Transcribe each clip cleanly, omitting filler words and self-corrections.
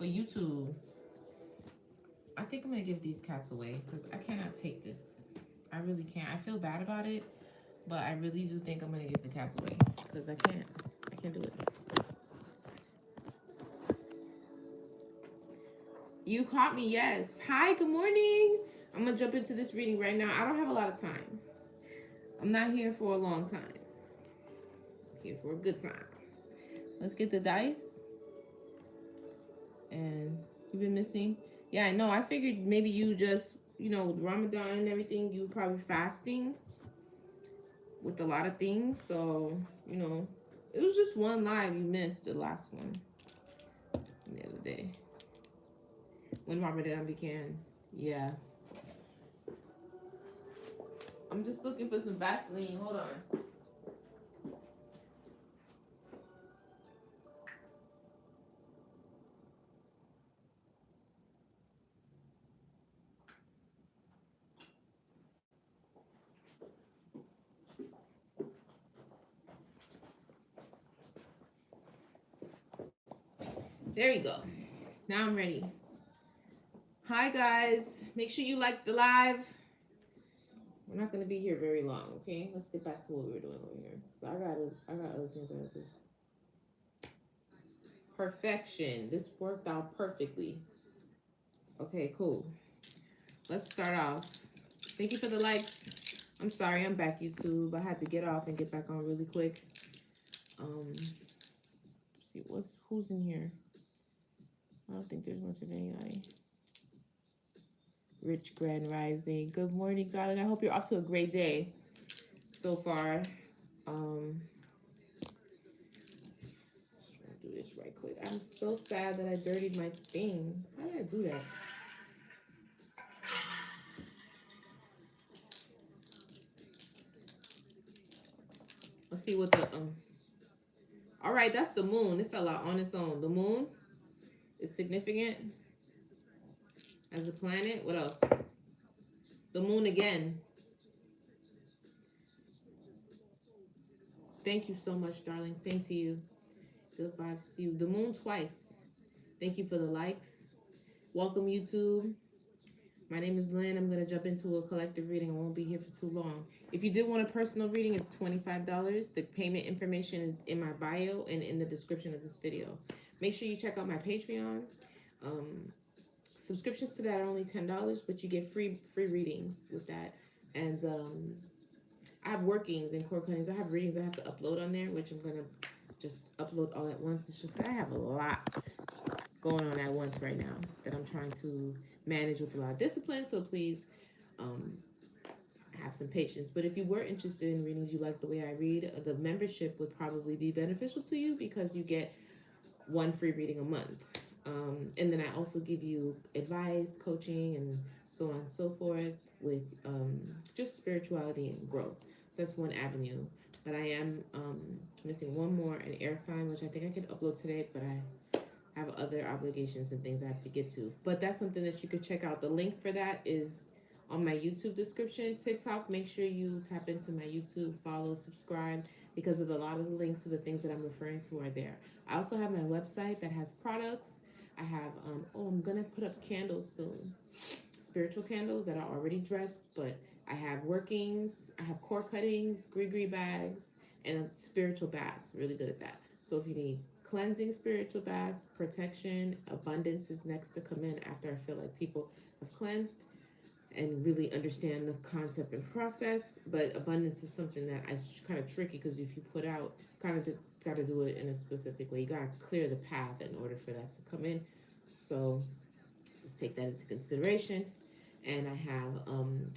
for YouTube, I think I'm going to give these cats away because I cannot take this. I really can't. I feel bad about it, but I really do think I'm going to give the cats away because I can't. I can't do it. You caught me, yes. Hi, good morning. I'm going to jump into this reading right now. I don't have a lot of time. I'm not here for a long time. I'm here for a good time. Let's get the dice. And you've been missing. Yeah, I know. I figured maybe you just, with Ramadan and everything, you were probably fasting with a lot of things. So, it was just one live you missed, the last one the other day when Ramadan began. Yeah. I'm just looking for some Vaseline. Hold on. There you go. Now I'm ready. Hi, guys. Make sure you like the live. We're not going to be here very long, okay? Let's get back to what we were doing over here. So I got other things I have to do. Perfection. This worked out perfectly. Okay, cool. Let's start off. Thank you for the likes. I'm sorry, I'm back, YouTube. I had to get off and get back on really quick. Let's see who's in here. I don't think there's much of anybody. Rich Grand Rising. Good morning, darling. I hope you're off to a great day so far. Do this right quick. I'm so sad that I dirtied my thing. How did I do that? Let's see what the all right, that's the moon. It fell out on its own. The moon is significant as a planet. What else? The moon again. Thank you so much, darling. Same to you. Good vibes to you. The moon twice. Thank you for the likes. Welcome, YouTube. My name is Lynn. I'm going to jump into a collective reading. I won't be here for too long. If you did want a personal reading, it's $25. The payment information is in my bio and in the description of this video. Make sure you check out my Patreon. Subscriptions to that are only $10, but you get free readings with that. And I have workings and core cuttings. I have readings I have to upload on there, which I'm going to just upload all at once. It's just that I have a lot going on at once right now that I'm trying to manage with a lot of discipline. So please have some patience. But if you were interested in readings, you like the way I read, the membership would probably be beneficial to you because you get one free reading a month. And then I also give you advice, coaching, and so on and so forth with just spirituality and growth. So that's one avenue. But I am missing one more, an air sign, which I think I can upload today, but I have other obligations and things I have to get to. But that's something that you could check out. The link for that is on my YouTube description. TikTok, make sure you tap into my YouTube, follow, subscribe, because of a lot of the links to the things that I'm referring to are there. I also have my website that has products. I have, I'm going to put up candles soon. Spiritual candles that are already dressed, but I have workings, I have core cuttings, gree bags, and spiritual baths. Really good at that. So if you need cleansing spiritual baths, protection, abundance is next to come in after I feel like people have cleansed and really understand the concept and process. But abundance is something that is kind of tricky because if you put out, kind of got to do it in a specific way. You got to clear the path in order for that to come in. So just take that into consideration. And I have,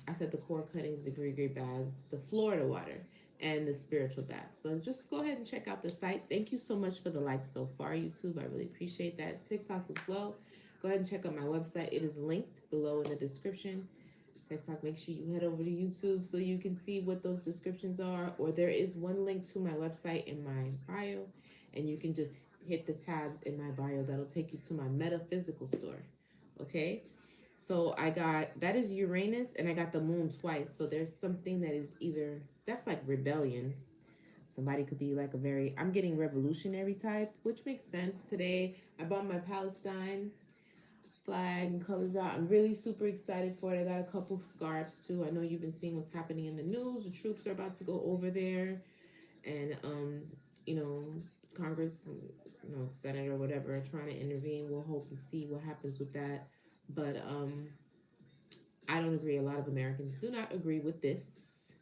I said the core cuttings, the gree bags, the Florida water, and the spiritual baths. So just go ahead and check out the site. Thank you so much for the likes so far, YouTube. I really appreciate that. TikTok as well. Go ahead and check out my website. It is linked below in the description. TikTok, make sure you head over to YouTube so you can see what those descriptions are. Or there is one link to my website in my bio, and you can just hit the tab in my bio. That'll take you to my metaphysical store. Okay? So I got, that is Uranus, and I got the moon twice. So there's something that is either, that's like rebellion. Somebody could be like a very, I'm getting revolutionary type, which makes sense. Today, I bought my Palestine flag and colors out. I'm really super excited for it. I got a couple scarves too. I know you've been seeing what's happening in the news. The troops are about to go over there, and you know, Congress, Senate or whatever, are trying to intervene. We'll hope and see what happens with that. But I don't agree. A lot of Americans do not agree with this.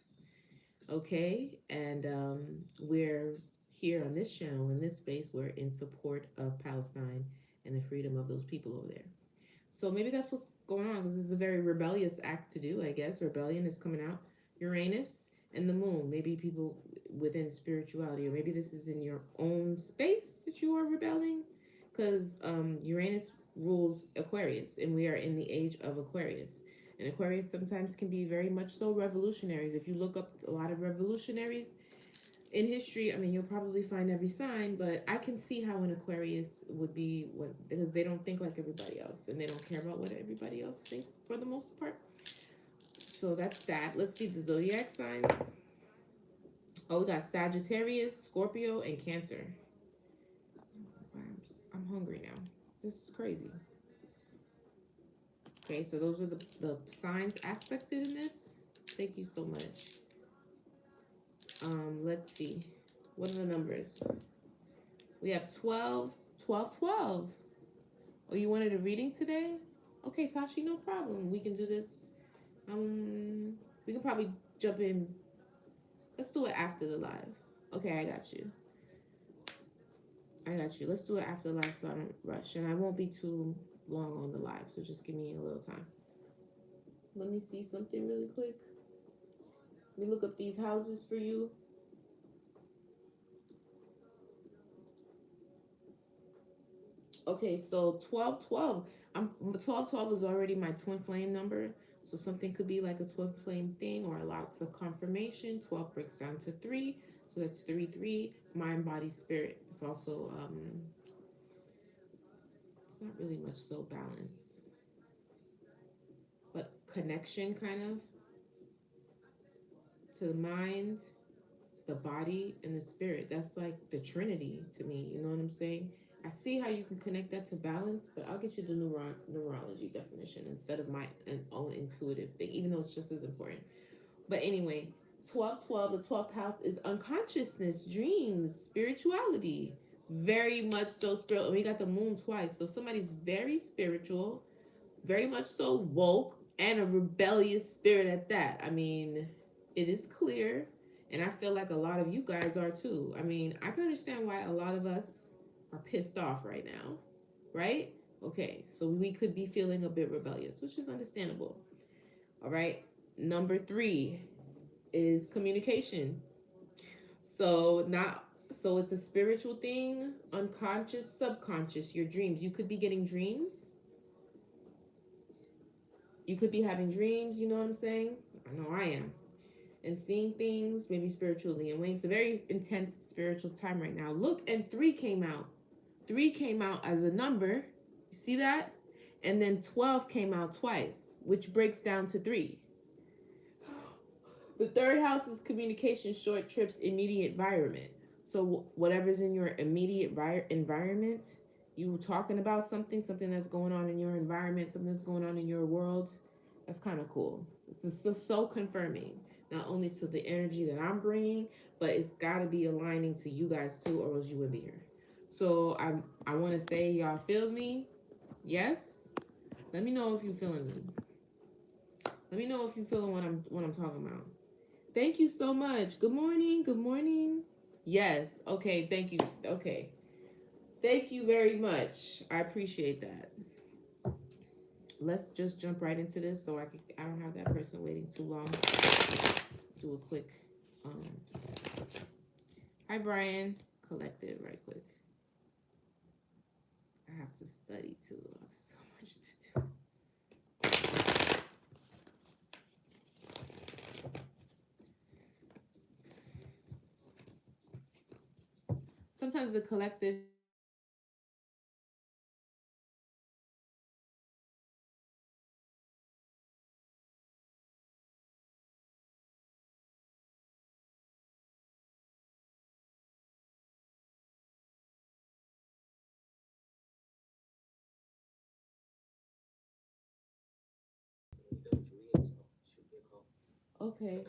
Okay, and we're here on this channel, in this space, we're in support of Palestine and the freedom of those people over there. So maybe that's what's going on. This is a very rebellious act to do, I guess. Rebellion is coming out. Uranus and the moon. Maybe people within spirituality, or maybe this is in your own space that you are rebelling, because Uranus rules Aquarius, and we are in the age of Aquarius. And Aquarius sometimes can be very much so revolutionaries. If you look up a lot of revolutionaries in history, I mean, you'll probably find every sign, but I can see how an Aquarius would be, because they don't think like everybody else, and they don't care about what everybody else thinks for the most part. So that's that. Let's see the zodiac signs. Oh, we got Sagittarius, Scorpio, and Cancer. I'm hungry now. This is crazy. Okay, so those are the signs aspected in this. Thank you so much. Let's see. What are the numbers? We have 12, 12, 12. Oh, you wanted a reading today? Okay, Tashi, no problem. We can do this. We can probably jump in. Let's do it after the live. Okay, I got you. Let's do it after the live so I don't rush. And I won't be too long on the live, so just give me a little time. Let me see something really quick. Let me look up these houses for you. Okay, so 1212. 1212 is already my twin flame number. So something could be like a twin flame thing, or lots of confirmation. 12 breaks down to 3. So that's 3, 3. Mind, body, spirit. It's also it's not really much so balance, but connection kind of to the mind, the body, and the spirit. That's like the Trinity to me. You know what I'm saying? I see how you can connect that to balance, but I'll get you the neurology definition instead of my own intuitive thing, even though it's just as important. But anyway, 1212, the 12th house is unconsciousness, dreams, spirituality. Very much so spiritual. And we got the moon twice. So somebody's very spiritual, very much so woke, and a rebellious spirit at that. I mean, it is clear. And I feel like a lot of you guys are too. I mean, I can understand why a lot of us are pissed off right now, right? Okay, so we could be feeling a bit rebellious, which is understandable. All right, number 3 is communication. So it's a spiritual thing, unconscious, subconscious, your dreams. You could be getting dreams. You could be having dreams, you know what I'm saying? I know I am. And seeing things, maybe spiritually and ways. It's a very intense spiritual time right now. Look, and 3 came out. 3 came out as a number. You see that? And then 12 came out twice, which breaks down to 3. The 3rd house is communication, short trips, immediate environment. So whatever's in your immediate environment, you were talking about something that's going on in your environment, something that's going on in your world. That's kind of cool. This is so confirming, not only to the energy that I'm bringing, but it's got to be aligning to you guys too, or else you wouldn't be here. So I want to say, y'all feel me? Yes? Let me know if you feeling me. Let me know if you feeling what I'm talking about. Thank you so much. Good morning. Good morning. Yes. Okay. Thank you. Okay. Thank you very much. I appreciate that. Let's just jump right into this so I don't have that person waiting too long. Do a quick hi Brian. Collective right quick. I have to study too. I have so much to do. Sometimes the collective Okay.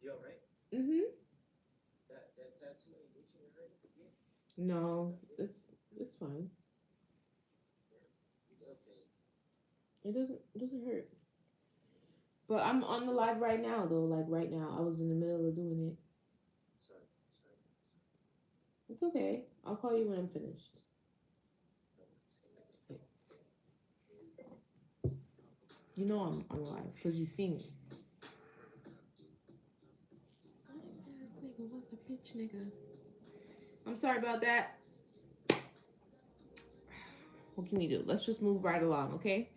You all right? Mm-hmm. That tattoo ain't itching or hurting again? No, it's fine. You love pain. It doesn't hurt. But I'm on the live right now though. Like right now, I was in the middle of doing it. Sorry, sorry, It's okay. I'll call you when I'm finished. sorry. No worries. Okay. You know I'm alive because you see me. This nigga was a bitch, nigga. I'm sorry about that. What can we do? Let's just move right along, okay?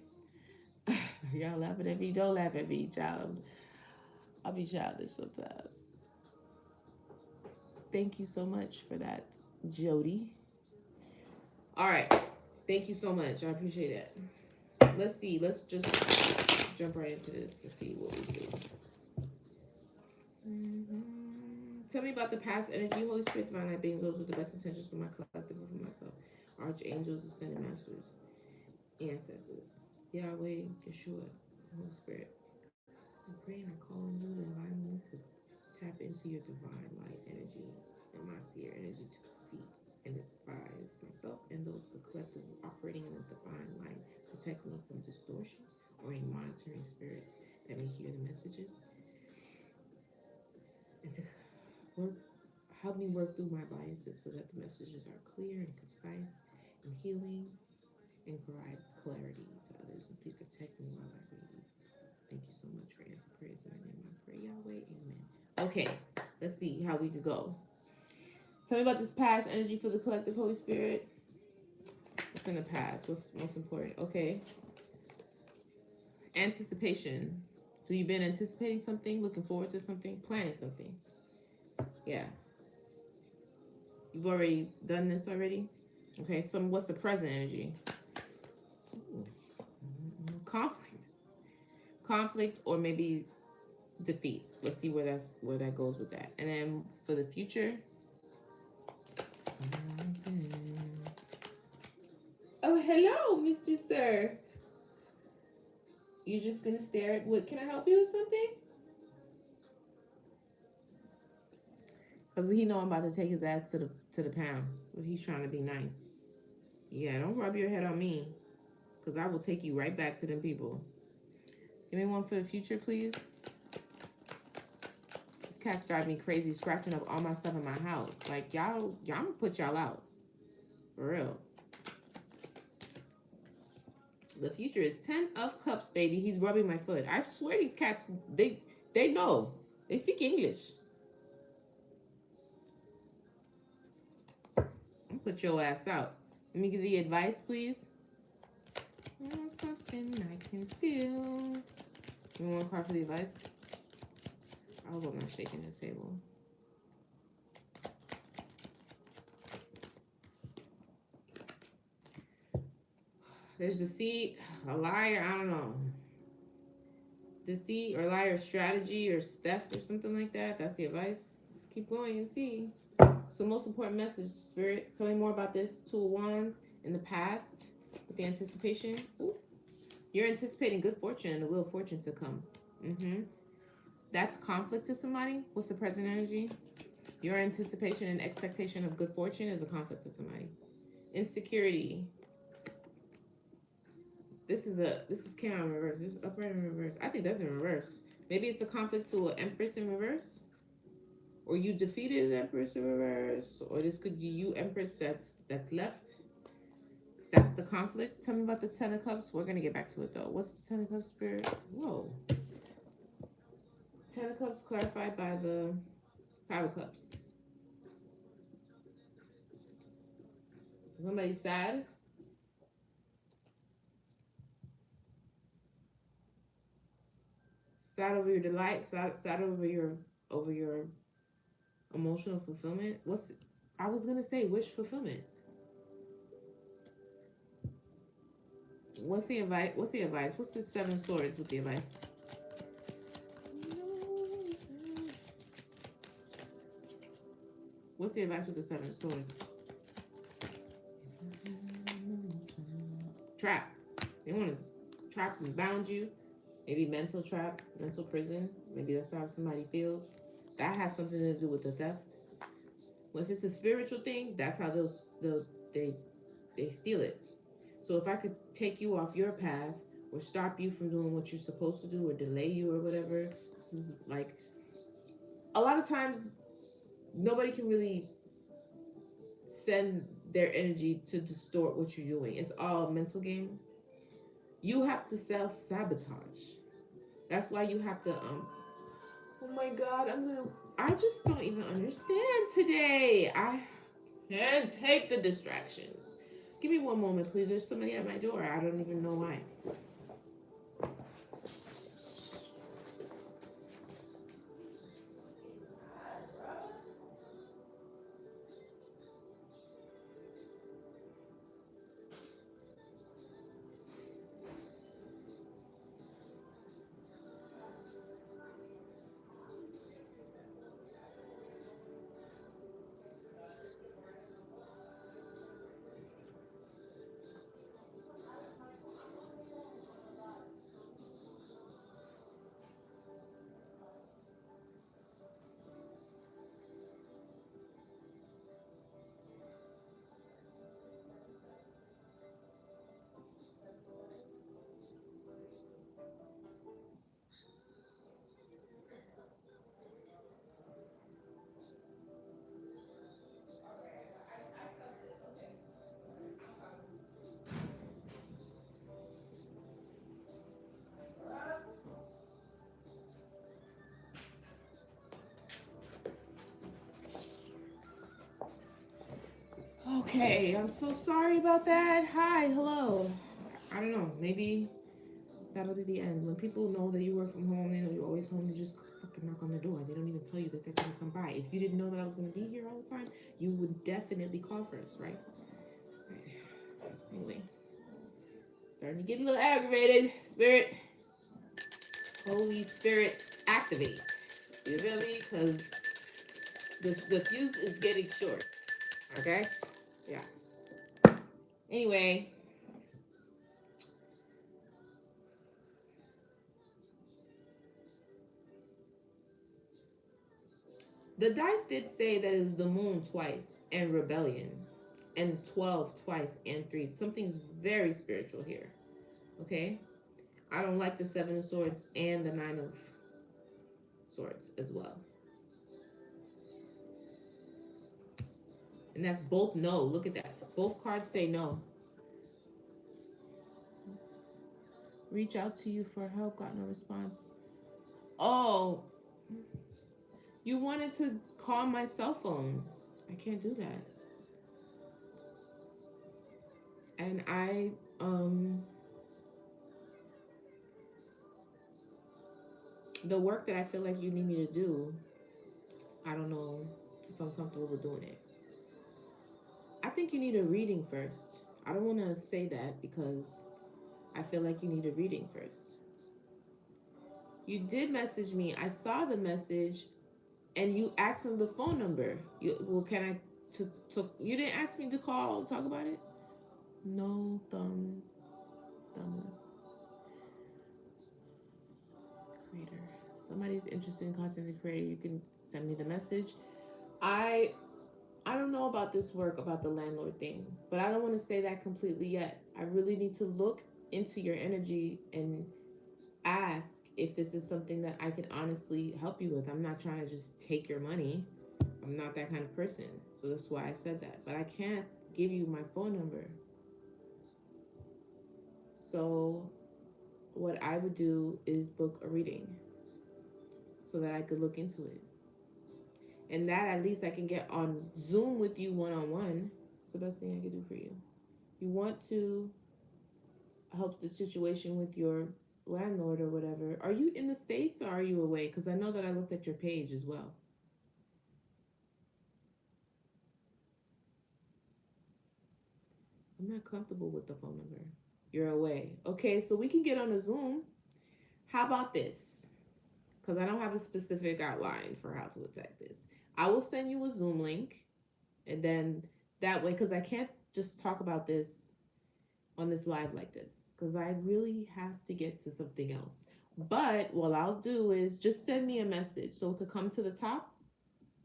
Y'all laughing at me. Don't laugh at me, child. I'll be childish sometimes. Thank you so much for that, Jody. All right. Thank you so much. I appreciate it. Let's see. Let's just jump right into this to see what we do. Tell me about the past energy. Holy Spirit, Divine Lyne beings, those with the best intentions for my collective and for myself. Archangels, ascended masters, ancestors. Yahweh, Yeshua, Holy Spirit. I pray and I call on you to allow me to tap into your divine light energy and my seer energy to see and advise myself and those of the collective operating in the divine light. Protect me from distortions or any monitoring spirits that may hear the messages and to work help me work through my biases so that the messages are clear and concise and healing and provide clarity to others, and please protect me while I read. Thank you so much for answering prayers in the name I pray, Yahweh. Amen. Okay, let's see how we could go. Tell me about this past energy for the collective, Holy Spirit. What's in the past? What's most important? Okay. Anticipation. So you've been anticipating something, looking forward to something, planning something. Yeah. You've already done this already? Okay, so what's the present energy? Ooh. Conflict. Conflict or maybe defeat. Let's see where that goes with that. And then for the future. Oh, hello, Mr. Sir. You're just gonna stare at what? Can I help you with something? Cause he know I'm about to take his ass to the pound, but he's trying to be nice. Yeah, don't rub your head on me, cause I will take you right back to them people. Give me one for the future, please. This cat's drive me crazy, scratching up all my stuff in my house. Like y'all gonna put y'all out, for real. The future is 10 of cups, baby. He's rubbing my foot. I swear these cats, they know. They speak English. I'll put your ass out. Let me give you advice, please. Something I can feel. You want one card for the advice? I hope I'm not shaking the table. There's deceit, a liar, I don't know. Deceit or liar strategy or theft or something like that. That's the advice. Let's keep going and see. So most important message, Spirit. Tell me more about this Two of Wands in the past with the anticipation. Ooh. You're anticipating good fortune and the wheel of fortune to come. That's conflict to somebody. What's the present energy? Your anticipation and expectation of good fortune is a conflict to somebody. Insecurity. This is came out in reverse. This is upright in reverse. I think that's in reverse. Maybe it's a conflict to an empress in reverse. Or you defeated an empress in reverse. Or this could be you empress that's left. That's the conflict. Tell me about the Ten of Cups. We're gonna get back to it though. What's the Ten of Cups, Spirit? Whoa. Ten of Cups clarified by the Five of Cups. Somebody sad? Sad over your delight, sad over your emotional fulfillment. I was gonna say wish fulfillment. What's the advice? What's the advice? What's the Seven of Swords with the advice? What's the advice with the Seven of Swords? Trap. They want to trap and bound you maybe mental trap, mental prison. Maybe that's how somebody feels. That has something to do with the theft. Well, if it's a spiritual thing, that's how they they steal it. So if I could take you off your path or stop you from doing what you're supposed to do or delay you or whatever, this is like a lot of times nobody can really send their energy to distort what you're doing. It's all a mental game. You have to self sabotage. That's why you have to oh my god, I just don't even understand today. I can't take the distractions. Give me one moment, please. There's somebody at my door. I don't even know why. Okay, I'm so sorry about that. Hi, hello. I don't know. Maybe that'll be the end. When people know that you work from home, they know you're always home, they just fucking knock on the door. They don't even tell you that they're gonna come by. If you didn't know that I was gonna be here all the time, you would definitely call first, right? Anyway, starting to get a little aggravated. Spirit, Holy Spirit, activate. You feel me? Because the fuse is getting short. Okay? Yeah. Anyway, the dice did say that it was the moon twice and rebellion, and 12 twice and 3. Something's very spiritual here. Okay? I don't like the 7 of swords and the 9 of swords as well. And that's both no. Look at that. Both cards say no. Reach out to you for help, got no response. Oh, you wanted to call my cell phone. I can't do that. And the work that I feel like you need me to do, I don't know if I'm comfortable with doing it. I think you need a reading first. I don't want to say that because I feel like you need a reading first. You did message me. I saw the message, and you asked him the phone number. Can I? You didn't ask me to call, talk about it. No thumbless creator. Somebody's interested in content creator. You can send me the message. I don't know about this work about the landlord thing, but I don't want to say that completely yet. I really need to look into your energy and ask if this is something that I can honestly help you with. I'm not trying to just take your money. I'm not that kind of person. So that's why I said that. But I can't give you my phone number. So what I would do is book a reading so that I could look into it. And that at least I can get on Zoom with you one-on-one. It's the best thing I can do for you. You want to help the situation with your landlord or whatever. Are you in the States or are you away? Because I know that I looked at your page as well. I'm not comfortable with the phone number. You're away. Okay, so we can get on a Zoom. How about this? Because I don't have a specific outline for how to attack this. I will send you a Zoom link. And then that way, because I can't just talk about this on this live like this. Because I really have to get to something else. But what I'll do is just send me a message so it could come to the top.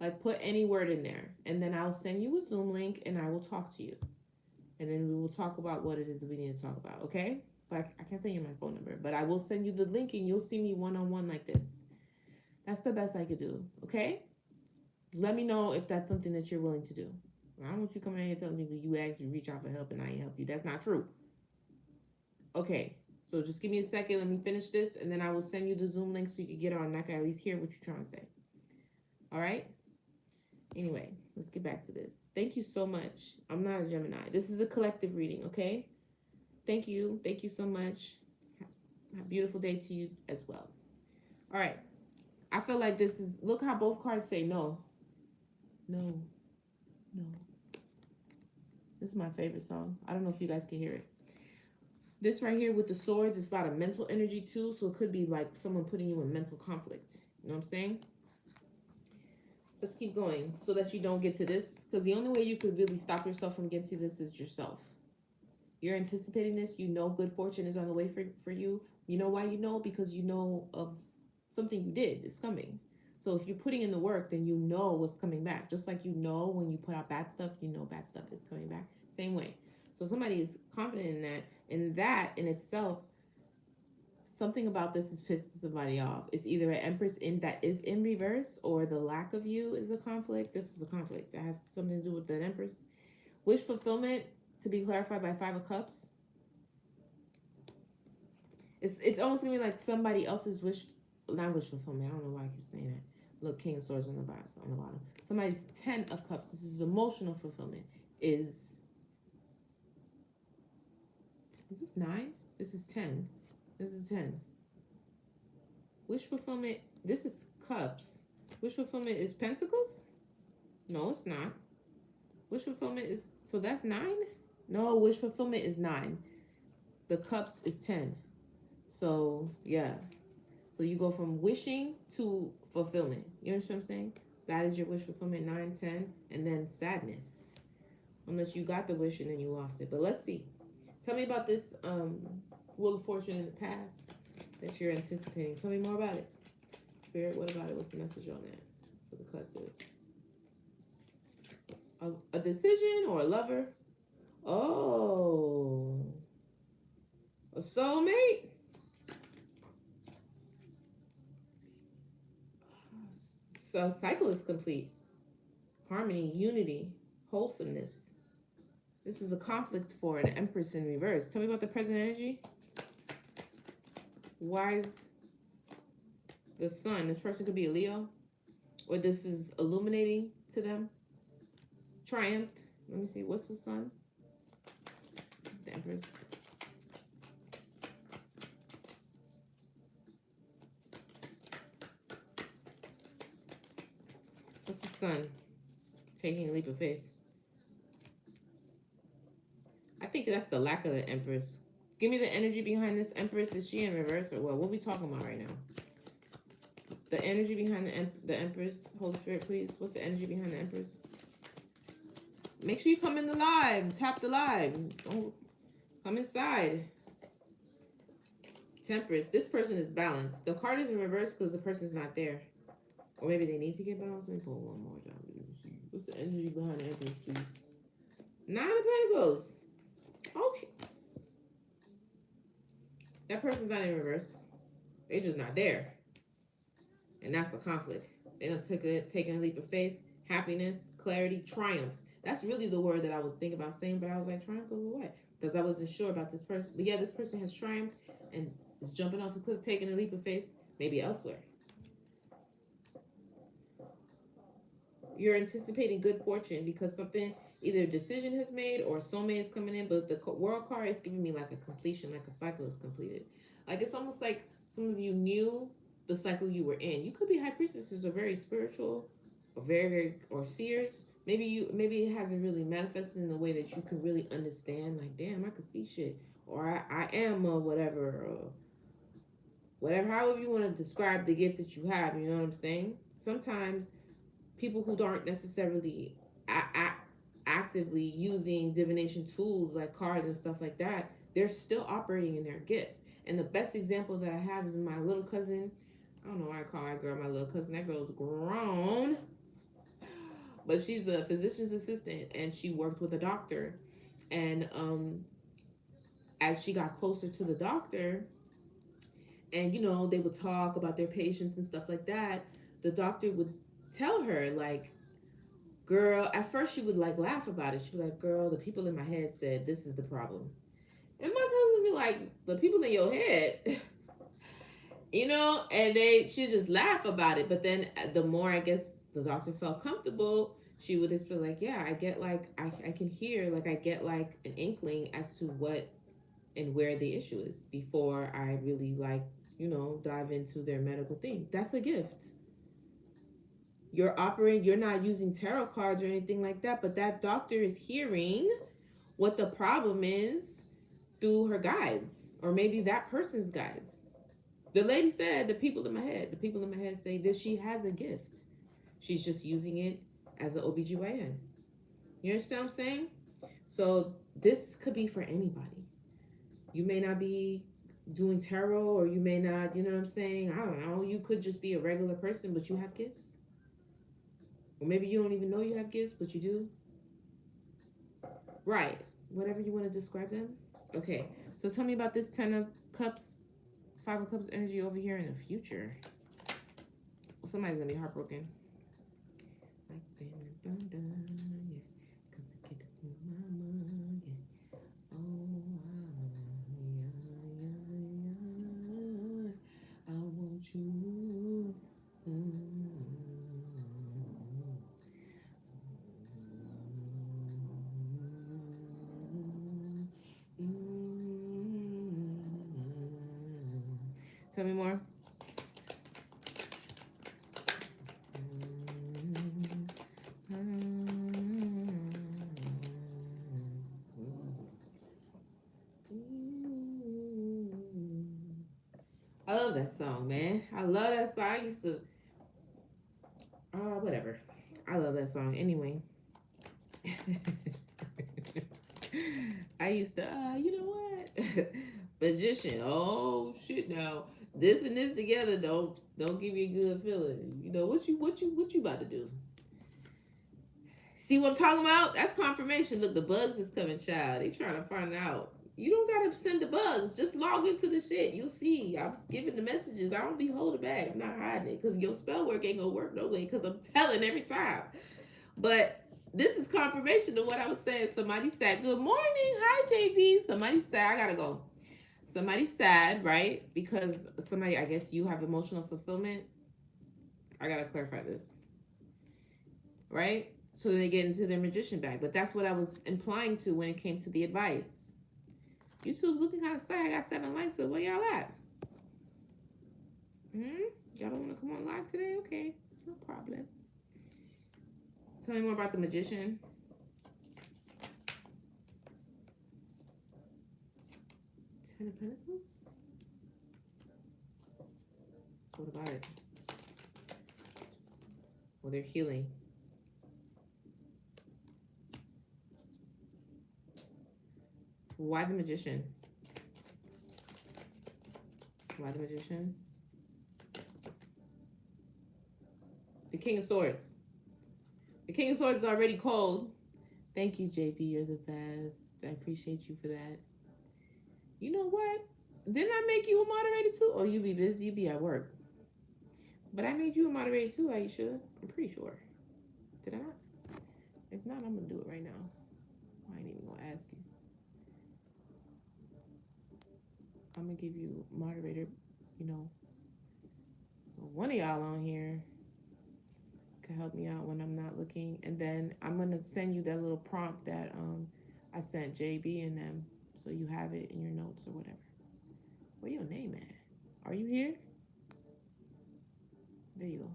Like put any word in there, and then I'll send you a Zoom link and I will talk to you. And then we will talk about what it is we need to talk about, okay? But I can't send you my phone number, but I will send you the link and you'll see me one-on-one like this. That's the best I could do, okay? Let me know if that's something that you're willing to do. I don't want you coming in here telling people you asked, you reach out for help, and I ain't help you. That's not true. Okay, so just give me a second. Let me finish this, and then I will send you the Zoom link so you can get on and I can at least hear what you're trying to say. All right? Anyway, let's get back to this. Thank you so much. I'm not a Gemini. This is a collective reading, okay? Thank you. Thank you so much. Have a beautiful day to you as well. All right. I feel like this is, look how both cards say no. No. No. This is my favorite song. I don't know if you guys can hear it. This right here with the swords, it's a lot of mental energy too. So it could be like someone putting you in mental conflict. You know what I'm saying? Let's keep going so that you don't get to this. Because the only way you could really stop yourself from getting to this is yourself. You're anticipating this. You know good fortune is on the way for you. You know why you know? Because you know of something you did is coming. So if you're putting in the work, then you know what's coming back. Just like you know when you put out bad stuff, you know bad stuff is coming back. Same way. So somebody is confident in that. And that in itself, something about this is pissing somebody off. It's either an Empress in that is in reverse or the lack of you is a conflict. This is a conflict. That has something to do with the Empress. Wish fulfillment, to be clarified by Five of Cups. It's almost gonna be like somebody else's wish, not wish fulfillment. I don't know why I keep saying that. Look, King of Swords on the bottom. Somebody's 10 of Cups. This is emotional fulfillment. Is this 9? This is 10. This is 10. Wish fulfillment, this is Cups. Wish fulfillment is Pentacles? No, it's not. Wish fulfillment is, so that's 9? No, wish fulfillment is 9. The Cups is 10. So, yeah. So you go from wishing to fulfillment. You understand what I'm saying? That is your wish fulfillment, 9, 10, and then sadness. Unless you got the wish and then you lost it. But let's see. Tell me about this Wheel of Fortune in the past that you're anticipating. Tell me more about it. Spirit, what about it? What's the message on that for the collective? A decision or a lover? Oh. A soulmate? So cycle is complete. Harmony, unity, wholesomeness. This is a conflict for an Empress in reverse. Tell me about the present energy. Why is the Sun? This person could be a Leo. Or this is illuminating to them. Triumphed. Let me see. What's the Sun? The Empress. What's the Sun? Taking a leap of faith. I think that's the lack of the Empress. Give me the energy behind this Empress. Is she in reverse or what? What are we talking about right now? The energy behind the Empress. Holy Spirit, please. What's the energy behind the Empress? Make sure you come in the live. Tap the live. Don't come inside. Temperance. This person is balanced. The card is in reverse because the person's not there. Or maybe they need to get balanced. Let me pull one more time. What's the energy behind the Empress, please? 9 of Pentacles. Okay. That person's not in reverse. They're just not there. And that's a conflict. They don't taking a leap of faith, happiness, clarity, triumph. That's really the word that I was thinking about saying, but I was like, triumph over what? Because I wasn't sure about this person. But yeah, this person has triumphed and is jumping off the cliff, taking a leap of faith, maybe elsewhere. You're anticipating good fortune because something, either a decision has made or a soulmate is coming in, but the world card is giving me like a completion, like a cycle is completed. Like it's almost like some of you knew the cycle you were in. You could be high priestesses or very spiritual or very or seers. Maybe it hasn't really manifested in a way that you can really understand, like, damn, I could see shit. Or I am a whatever, or whatever, however you want to describe the gift that you have, you know what I'm saying? Sometimes people who aren't necessarily actively using divination tools like cards and stuff like that, they're still operating in their gift. And the best example that I have is my little cousin. I don't know why I call my girl my little cousin. That girl's grown, but she's a physician's assistant and she worked with a doctor. And as she got closer to the doctor, and they would talk about their patients and stuff like that, the doctor would tell her, like, girl, at first she would like laugh about it. She'd be like, girl, the people in my head said this is the problem. And my cousin would be like, the people in your head? And she'd just laugh about it. But then the more, I guess, the doctor felt comfortable, she would just be like, yeah, I get, like, I can hear, like, I get like an inkling as to what and where the issue is before I really, like, dive into their medical thing. That's a gift. You're not using tarot cards or anything like that, but that doctor is hearing what the problem is through her guides, or maybe that person's guides. The lady said, the people in my head say that she has a gift. She's just using it as an OBGYN. You understand what I'm saying? So this could be for anybody. You may not be doing tarot, or you may not, you know what I'm saying? I don't know. You could just be a regular person, but you have gifts. Or maybe you don't even know you have gifts, but you do. Right. Whatever you want to describe them. Okay. So tell me about this 10 of Cups, 5 of Cups energy over here in the future. Well, somebody's going to be heartbroken. Like thunder, yeah. 'Cause I get it from mama, yeah. Oh, I want you. Tell me more. I love that song, man. I love that song. I used to, whatever. I love that song. Anyway. I used to, you know what? Magician. Oh shit! Now this and this together don't give you a good feeling. What you about to do? See what I'm talking about? That's confirmation. Look, the bugs is coming, child. They trying to find out. You don't gotta send the bugs. Just log into the shit. You'll see. I was giving the messages. I don't be holding back. I'm not hiding it because your spell work ain't gonna work no way. Because I'm telling every time. But this is confirmation of what I was saying. Somebody said, "Good morning, hi JP." Somebody said, "I gotta go." Somebody sad, right? Because somebody, I guess you have emotional fulfillment. I gotta clarify this, right? So they get into their magician bag. But that's what I was implying to when it came to the advice. YouTube looking kind of sad. I got 7 likes, so where y'all at? Y'all don't want to come on live today? Okay, it's no problem. Tell me more about the magician. Ten of Pentacles? What about it? Well, they're healing. Why the magician? Why the magician? The King of Swords. The King of Swords is already cold. Thank you, JP. You're the best. I appreciate you for that. You know what? Didn't I make you a moderator too? Or you be busy, you be at work. But I made you a moderator too, Aisha. I'm pretty sure. Did I not? If not, I'm going to do it right now. I ain't even going to ask you. I'm going to give you moderator, So one of y'all on here can help me out when I'm not looking. And then I'm going to send you that little prompt that I sent JB and them. So you have it in your notes or whatever. Where your name at? Are you here? There you go.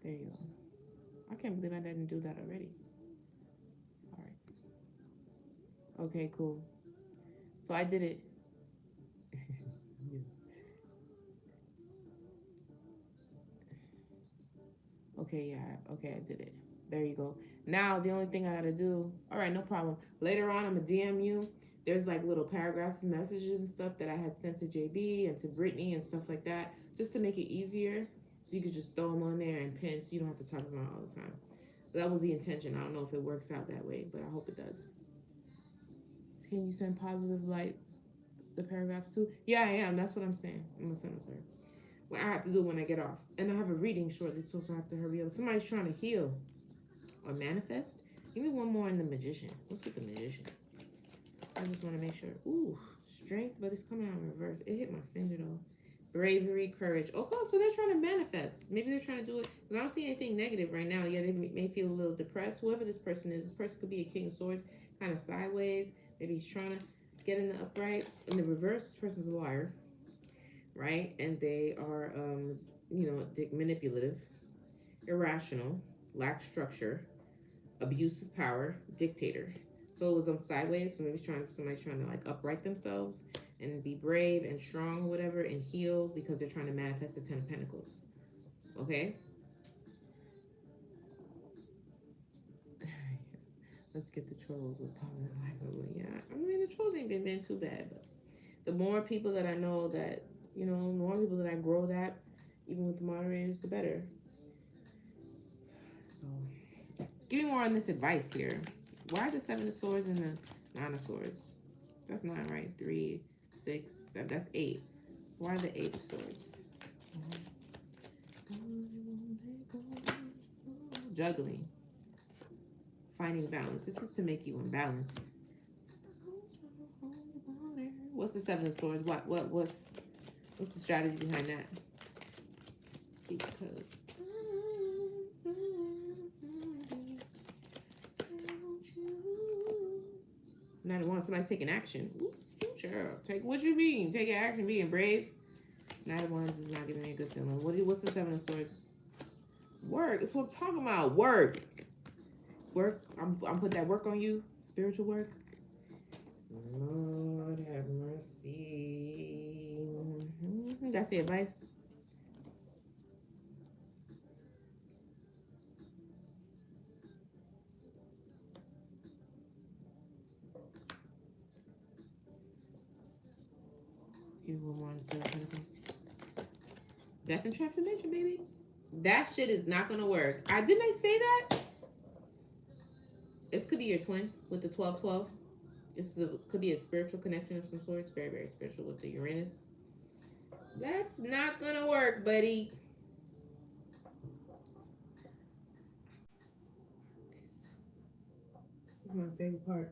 There you go. I can't believe I didn't do that already. All right. Okay, cool. So I did it. Okay, yeah. Okay, I did it. There you go. Now the only thing I gotta do, all right, no problem. Later on, I'm gonna DM you. There's like little paragraphs and messages and stuff that I had sent to JB and to Brittany and stuff like that, just to make it easier. So you could just throw them on there and pin, so you don't have to type them out all the time. But that was the intention. I don't know if it works out that way, but I hope it does. Can you send positive light the paragraphs too? Yeah, I am. That's what I'm saying. I'm gonna send them to her. Well, I have to do it when I get off, and I have a reading shortly too, so I have to hurry up. Somebody's trying to heal or manifest. Give me one more in the magician. What's with the magician? I just want to make sure. Ooh, strength, but it's coming out in reverse. It hit my finger though. Bravery, courage. Okay, so they're trying to manifest. Maybe they're trying to do it. Because I don't see anything negative right now. Yeah, they may feel a little depressed. Whoever this person is, this person could be a king of swords, kind of sideways. Maybe he's trying to get in the upright. In the reverse, this person's a liar, right? And they are, manipulative, irrational, lack structure, abuse of power, dictator. So it was on sideways. So maybe somebody's trying to like upright themselves and be brave and strong or whatever and heal because they're trying to manifest the 10 of Pentacles. Okay? Let's get the trolls with positive life. Yeah, I mean the trolls ain't been too bad, but the more people that I know that, the more people that I grow that, even with the moderators, the better. So give me more on this advice here. Why the 7 of Swords and the 9 of Swords? That's 9, right? 3, 6, 7. That's 8. Why the 8 of Swords? Juggling. Finding balance. This is to make you in balance. What's the 7 of Swords? What's the strategy behind that? Let's see, because now they want somebody's taking action. Ooh, sure. Take what you mean. Taking action, being brave. Knight of Wands is not giving me a good feeling. What's the 7 of Swords? Work. That's what I'm talking about. Work. Work. I'm putting that work on you. Spiritual work. Lord have mercy. That's the advice. Give me one more on the 7 of Pentacles. Death and transformation, baby. That shit is not gonna work. Didn't I say that? This could be your twin with the 12-12. Could be a spiritual connection of some sort. It's very, very spiritual with the Uranus. That's not gonna work, buddy. This is my favorite part.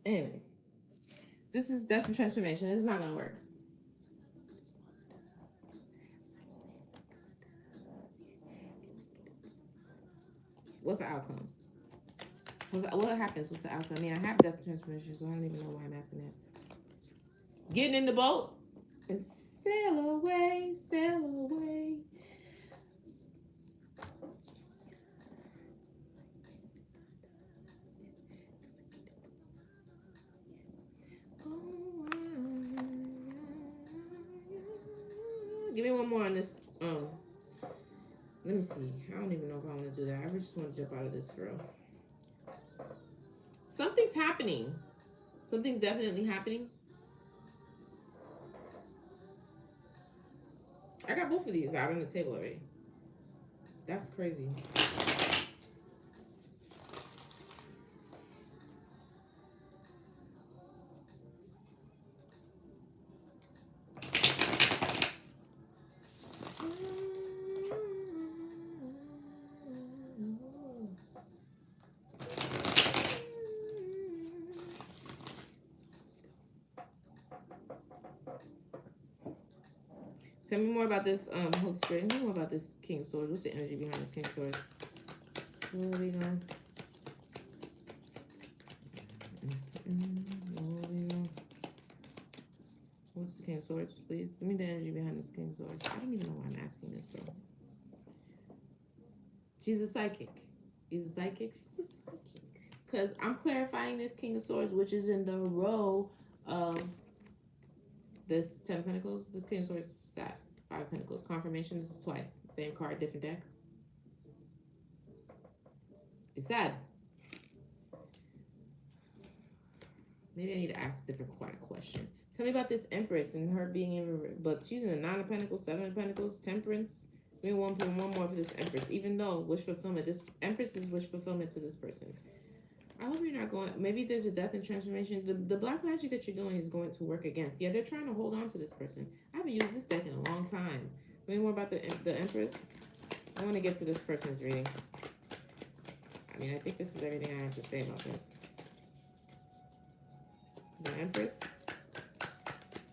Anyway, this is death and transformation. It's not gonna work. What's the outcome? What happens? What's the outcome? I mean, I have death and transformation, so I don't even know why I'm asking that. Getting in the boat and sail away, sail away. Give me one more on this. Let me see. I don't even know if I want to do that. I just want to jump out of this for real. Something's happening. Something's definitely happening. I got both of these out on the table already. That's crazy. Tell me more about this, Holy Spirit. Tell me more about this King of Swords. What's the energy behind this King of Swords? Slowly go. Slowly go. What's the King of Swords, please? Give me the energy behind this King of Swords. I don't even know why I'm asking this, though. She's a psychic. She's a psychic. She's a psychic. Because I'm clarifying this King of Swords, which is in the row of this 10 Pentacles. This King of Swords sat 5 Pentacles. Confirmation. This is twice. Same card, different deck. It's sad. Maybe I need to ask a different kind of question. Tell me about this Empress and her being in, but she's in the 9 of Pentacles, 7 of Pentacles, Temperance. We want one more for this Empress. Even though wish fulfillment, this Empress is wish fulfillment to this person. I hope you're not going. Maybe there's a death and transformation. The black magic that you're doing is going to work against. Yeah, they're trying to hold on to this person. I haven't used this deck in a long time. Maybe more about the Empress. I want to get to this person's reading. I mean, I think this is everything I have to say about this. The Empress.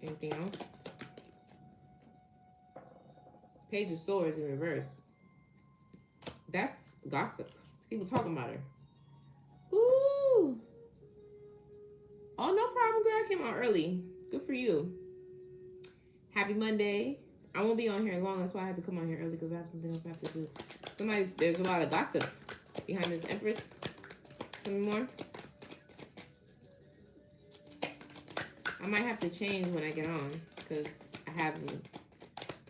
Anything else? Page of Swords in reverse. That's gossip. People talking about her. Ooh. Oh, no problem, girl. I came out early. Good for you. Happy Monday. I won't be on here long. That's why I had to come on here early, because I have something else I have to do. There's a lot of gossip behind this Empress. Tell me more. I might have to change when I get on, because I have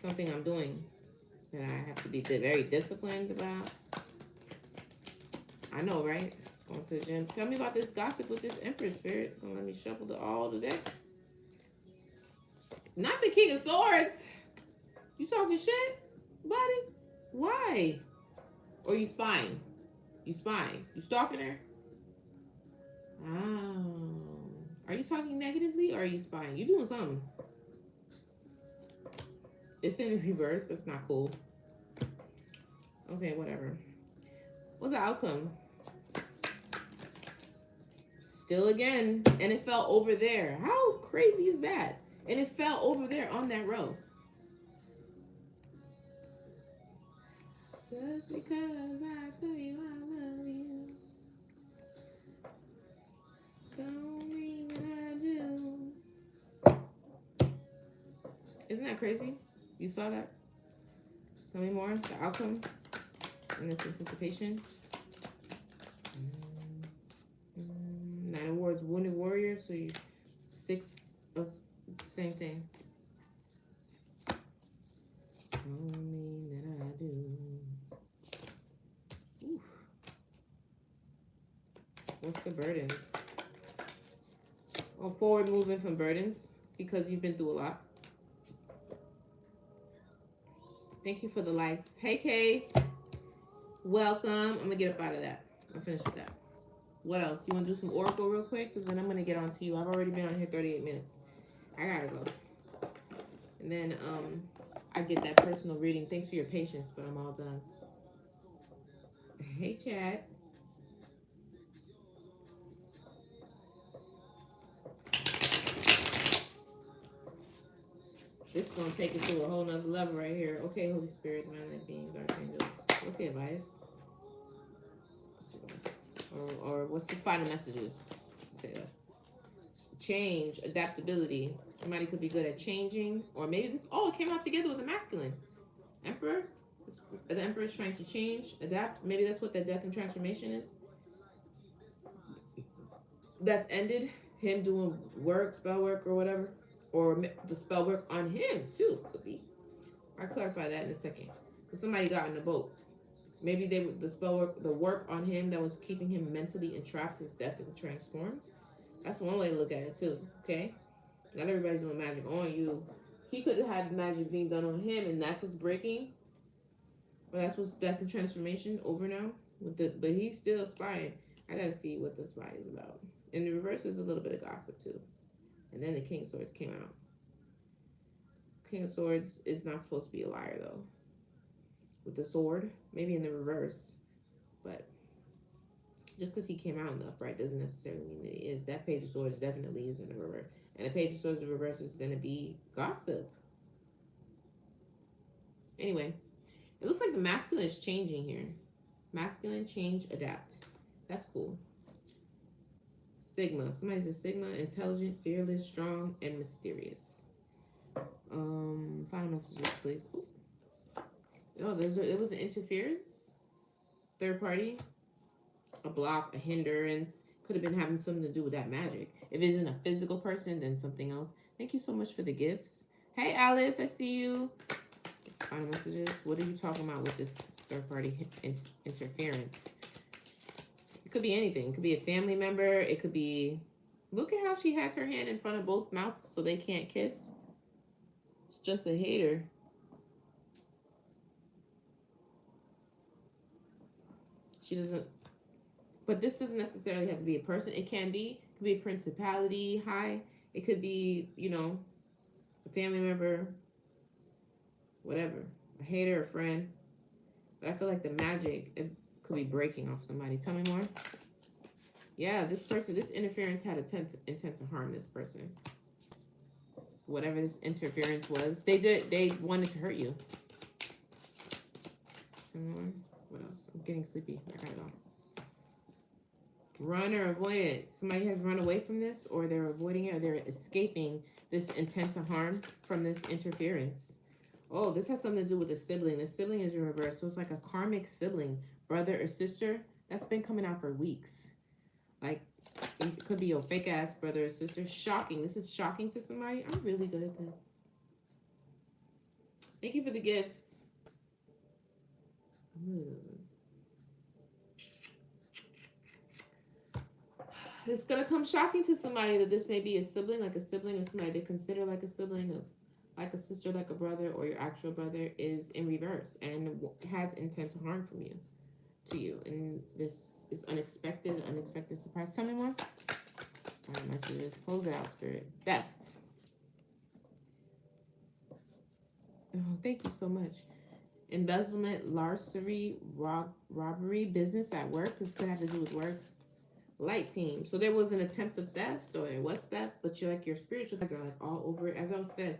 something I'm doing that I have to be very disciplined about. I know, right? Going to the gym. Tell me about this gossip with this Empress, Spirit. Don't let me shuffle all the deck. Not the King of Swords. You talking shit, buddy? Why? Or you spying? You spying? You stalking her? Oh. Are you talking negatively or are you spying? You doing something. It's in reverse. That's not cool. Okay, whatever. What's the outcome? Still again. And it fell over there. How crazy is that? And it fell over there on that row. Just because I tell you I love you, don't mean that I do. Isn't that crazy? You saw that? Tell me more. The outcome in this anticipation. 9 awards, wounded warrior. So you 6 of the same thing. Don't mean that I do. Oof. What's the burdens? Oh, forward movement from burdens because you've been through a lot. Thank you for the likes. Hey, Kay. Welcome. I'm going to get up out of that. I'm finished with that. What else? You want to do some oracle real quick? Because then I'm going to get on to you. I've already been on here 38 minutes. I got to go. And then I get that personal reading. Thanks for your patience, but I'm all done. Hey, Chad. This is going to take it to a whole nother level right here. Okay, Holy Spirit, Divine beings, archangels. What's the advice? Or what's the final messages? Say that. Change, adaptability. Somebody could be good at changing. Or maybe this, oh, it came out together with a masculine. Emperor. The Emperor is trying to change, adapt. Maybe that's what the death and transformation is. That's ended. Him doing work, spell work, or whatever. Or the spell work on him, too. Could be. I'll clarify that in a second. Because somebody got in the boat. Maybe the spell work, the work on him that was keeping him mentally entrapped, his death and transformed. That's one way to look at it, too. Okay? Not everybody's doing magic on you. He could have had magic being done on him, and that's what's breaking. Or that's what's death and transformation over now. But he's still spying. I gotta see what the spy is about. In the reverse, there's a little bit of gossip, too. And then the King of Swords came out. King of Swords is not supposed to be a liar, though. With the sword, maybe in the reverse. But just because he came out in the upright doesn't necessarily mean that he is. That Page of Swords definitely is in the reverse. And the Page of Swords in reverse is going to be gossip. Anyway, it looks like the masculine is changing here. Masculine, change, adapt. That's cool. Sigma. Somebody's a Sigma, intelligent, fearless, strong, and mysterious. Final messages, please. Ooh. Oh, there was an interference. Third party. A block, a hindrance. Could have been having something to do with that magic. If it isn't a physical person, then something else. Thank you so much for the gifts. Hey, Alice, I see you. Final messages. What are you talking about with this third party interference? It could be anything. It could be a family member. It could be. Look at how she has her hand in front of both mouths so they can't kiss. It's just a hater. She doesn't. But this doesn't necessarily have to be a person. It can be. It could be a principality high. It could be, you know, a family member, whatever. A hater, a friend. But I feel like the magic, it could be breaking off somebody. Tell me more. Yeah, this person, this interference had intent to harm this person. Whatever this interference was, they wanted to hurt you. Tell me more. What else? I'm getting sleepy. I got it all. Run or avoid it. Somebody has run away from this, or they're avoiding it, or they're escaping this intent to harm from this interference. Oh, this has something to do with a sibling. The sibling is in reverse, so it's like a karmic sibling, brother or sister, that's been coming out for weeks. Like, it could be your fake ass brother or sister. Shocking. This is shocking to somebody. I'm really good at this. Thank you for the gifts. I'm really good at this. It's gonna come shocking to somebody that this may be a sibling, like a sibling, or somebody they consider like a sibling, of like a sister, like a brother, or your actual brother is in reverse and has intent to harm from you, to you, and this is unexpected surprise. Tell me more. Spider messages. Close it out, spirit. Theft. Oh, thank you so much. Embezzlement, larceny, robbery, business at work. This could have to do with work. Light team. So there was an attempt of theft, or it was theft, but you're like, your spiritual guys are like all over it. As I was said,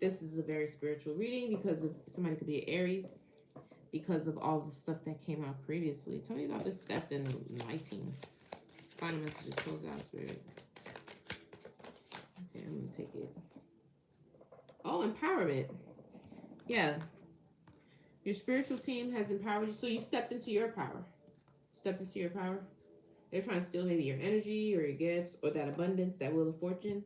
this is a very spiritual reading because of somebody could be an Aries, because of all the stuff that came out previously. Tell me about this theft and light team. Final messages, close out, spirit. Okay, I'm gonna take it. Oh, empowerment. Yeah. Your spiritual team has empowered you, so you stepped into your power. Stepped into your power. They're trying to steal maybe your energy or your gifts or that abundance, that wheel of fortune.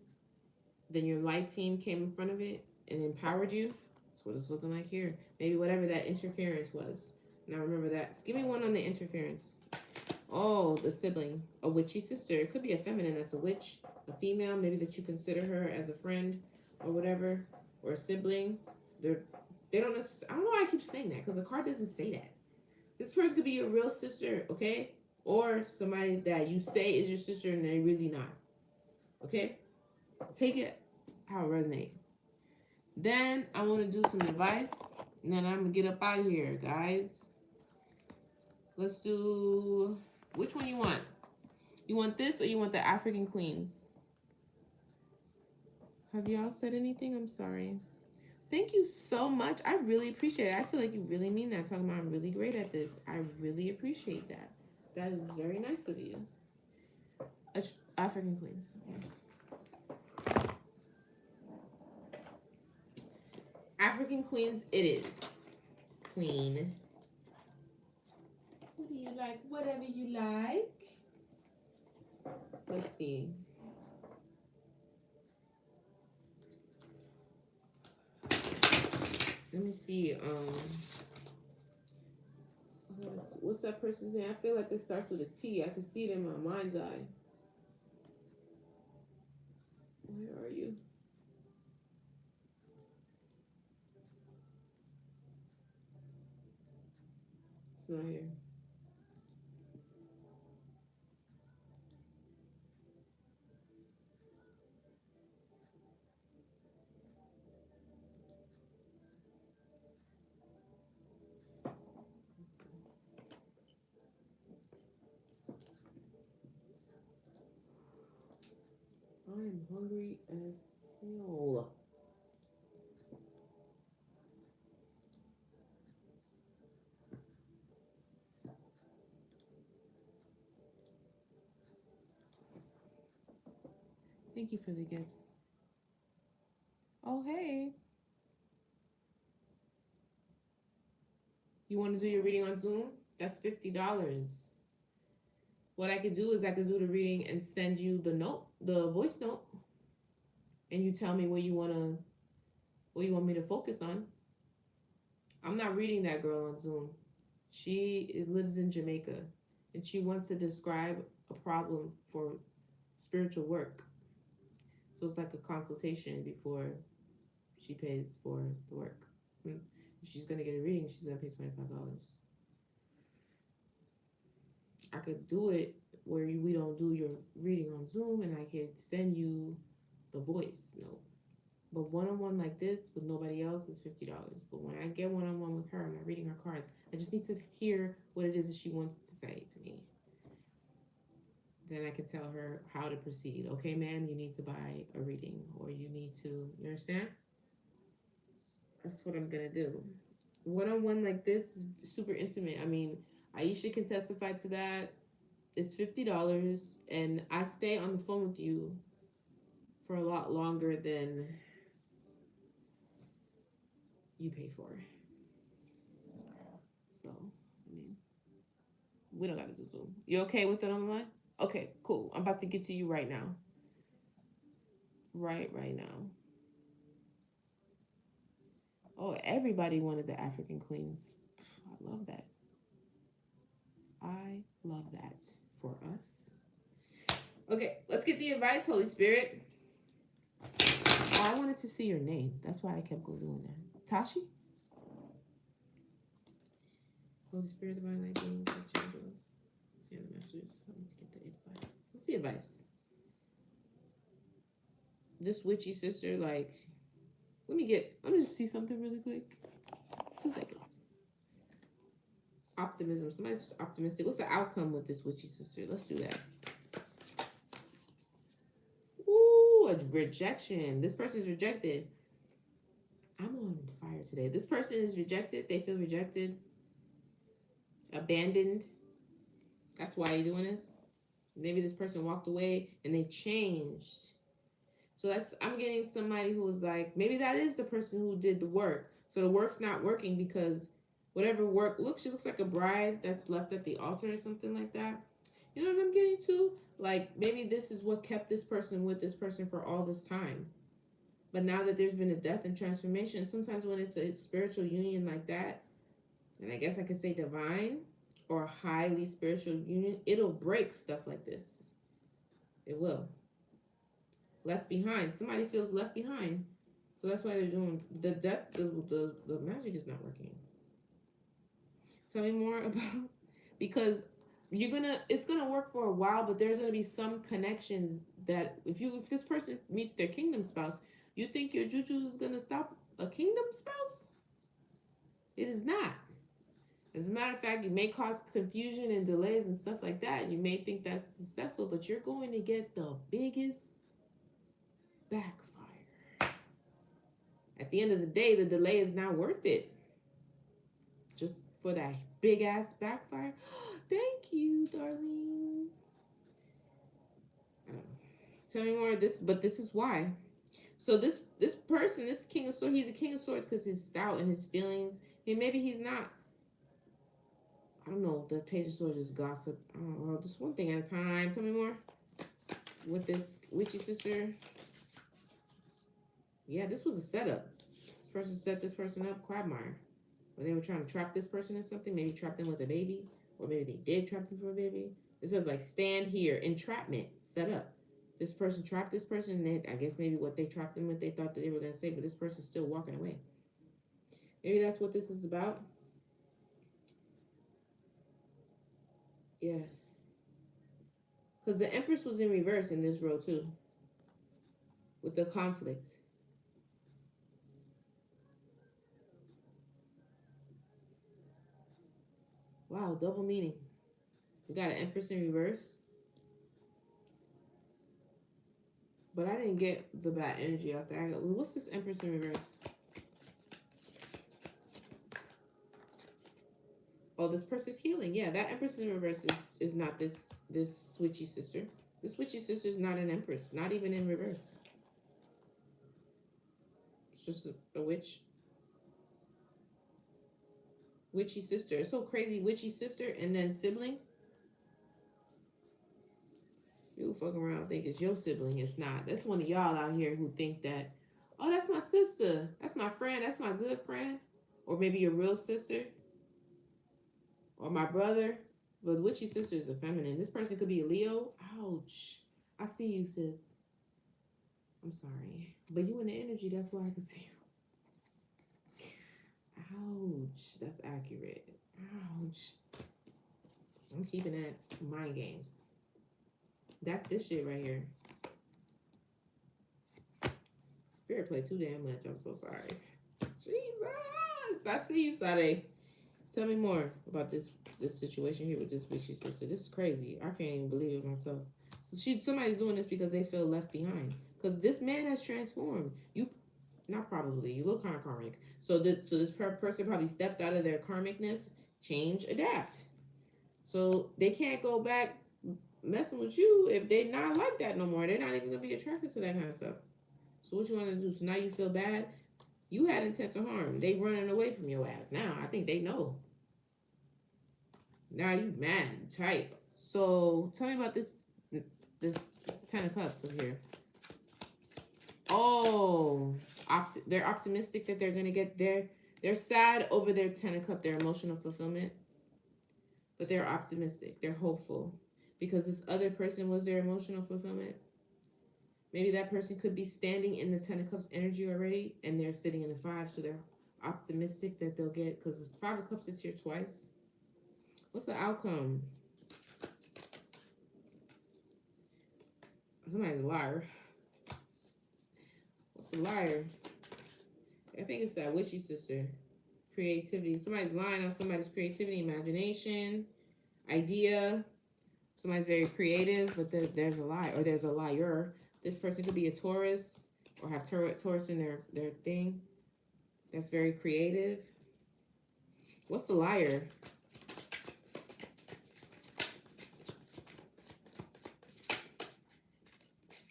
Then your light team came in front of it and empowered you. That's what it's looking like here. Maybe whatever that interference was. Now remember that. Give me one on the interference. Oh, the sibling. A witchy sister. It could be a feminine that's a witch. A female, maybe that you consider her as a friend or whatever. Or a sibling. They don't necessarily... I don't know why I keep saying that, because the card doesn't say that. This person could be your real sister, okay? Or somebody that you say is your sister and they're really not. Okay? Take it how it resonates. Then I want to do some advice. And then I'm going to get up out of here, guys. Let's do... Which one you want? You want this or you want the African Queens? Have y'all said anything? I'm sorry. Thank you so much. I really appreciate it. I feel like you really mean that. Talking about I'm really great at this. I really appreciate that. That is very nice of you. African Queens. Okay. African Queens it is. Queen. What do you like? Whatever you like. Let's see. Let me see. What's that person's name? I feel like it starts with a T. I can see it in my mind's eye. Where are you? It's not here. I am hungry as hell. Thank you for the gifts. Oh, hey. You want to do your reading on Zoom? That's $50. What I could do is I could do the reading and send you the voice note, and you tell me what you want me to focus on. I'm not reading that girl on Zoom. She lives in Jamaica, and she wants to describe a problem for spiritual work. So it's like a consultation before she pays for the work. If she's gonna get a reading, she's gonna pay $25. I could do it where we don't do your reading on Zoom, and I could send you the voice note. But one-on-one like this with nobody else is $50. But when I get one-on-one with her, I'm not reading her cards. I just need to hear what it is that she wants to say to me. Then I can tell her how to proceed. Okay, ma'am, you need to buy a reading, or you understand? That's what I'm gonna do. One-on-one like this is super intimate. I mean, Aisha can testify to that. It's $50, and I stay on the phone with you for a lot longer than you pay for. So, I mean, we don't gotta do Zoom. You okay with it on the line? Okay, cool. I'm about to get to you right now. Right now. Oh, everybody wanted the African queens. I love that. I love that for us. Okay, let's get the advice, Holy Spirit. Oh, I wanted to see your name. That's why I kept going doing that. Tashi? Holy Spirit, Divine Lyne, beings, angels, send the messages. I need to get the advice. What's the advice? This witchy sister, like, let me just see something really quick. 2 seconds. Optimism. Somebody's just optimistic. What's the outcome with this witchy sister? Let's do that. Ooh, a rejection. This person's rejected. I'm on fire today. This person is rejected. They feel rejected. Abandoned. That's why you're doing this. Maybe this person walked away and they changed. So I'm getting somebody who was like, maybe that is the person who did the work. So the work's not working because whatever work she looks like a bride that's left at the altar or something like that. You know what I'm getting to? Like, maybe this is what kept this person with this person for all this time. But now that there's been a death and transformation, sometimes when it's a spiritual union like that, and I guess I could say divine or highly spiritual union, it'll break stuff like this. It will. Left behind. Somebody feels left behind. So that's why they're doing the death. The magic is not working. Tell me more about, because it's gonna work for a while, but there's gonna be some connections that if this person meets their kingdom spouse, you think your juju is gonna stop a kingdom spouse? It is not. As a matter of fact, you may cause confusion and delays and stuff like that. You may think that's successful, but you're going to get the biggest backfire. At the end of the day, the delay is not worth it. Just for that big ass backfire. Thank you, darling. I don't know. Tell me more of this, but this is why. So this person, this King of Swords, he's a King of Swords because he's stout in his feelings. Maybe he's not. I don't know. The Page of Swords is gossip. I don't know. Just one thing at a time. Tell me more. With this witchy sister. Yeah, this was a setup. This person set this person up, quagmire. Or they were trying to trap this person in something. Maybe trap them with a baby. Or maybe they did trap them for a baby. It says like stand here. Entrapment. Set up. This person trapped this person. And I guess maybe what they trapped them with, they thought that they were going to say. But this person's still walking away. Maybe that's what this is about. Yeah. Because the Empress was in reverse in this row too. With the conflict. Wow, double meaning. We got an Empress in reverse. But I didn't get the bad energy out there. What's this Empress in reverse? Oh, this person's healing. Yeah, that Empress in reverse is not this switchy sister. This witchy sister is not an empress, not even in reverse. It's just a witch. Witchy sister. It's so crazy. Witchy sister and then sibling. You fuck around think it's your sibling. It's not. That's one of y'all out here who think that, oh, that's my sister. That's my friend. That's my good friend. Or maybe your real sister. Or my brother. But witchy sister is a feminine. This person could be a Leo. Ouch. I see you, sis. I'm sorry. But you in the energy, that's why I can see you. Ouch. That's accurate. Ouch. I'm keeping that mind games. That's this shit right here. Spirit play too damn much. I'm so sorry. Jesus. I see you, Sade. Tell me more about this situation here with this witchy sister. This is crazy. I can't even believe it myself. So somebody's doing this because they feel left behind. Because this man has transformed. You, not probably. You look kind of karmic. So this person probably stepped out of their karmicness, change, adapt. So they can't go back messing with you if they're not like that no more. They're not even gonna be attracted to that kind of stuff. So what you want to do? So now you feel bad. You had intent to harm. They running away from your ass. Now I think they know. Now you mad, you tight. So tell me about this 10 of Cups over here. Oh, they're optimistic that they're gonna get there. They're sad over their 10 of Cups, their emotional fulfillment, but they're optimistic. They're hopeful because this other person was their emotional fulfillment. Maybe that person could be standing in the 10 of Cups energy already, and they're sitting in the 5, so they're optimistic that they'll get, because 5 of Cups is here twice. What's the outcome? Somebody's a liar. What's a liar? I think it's that witchy sister. Creativity. Somebody's lying on somebody's creativity, imagination, idea. Somebody's very creative, but there's a lie, or there's a liar. This person could be a Taurus or have Taurus in their thing. That's very creative. What's the liar?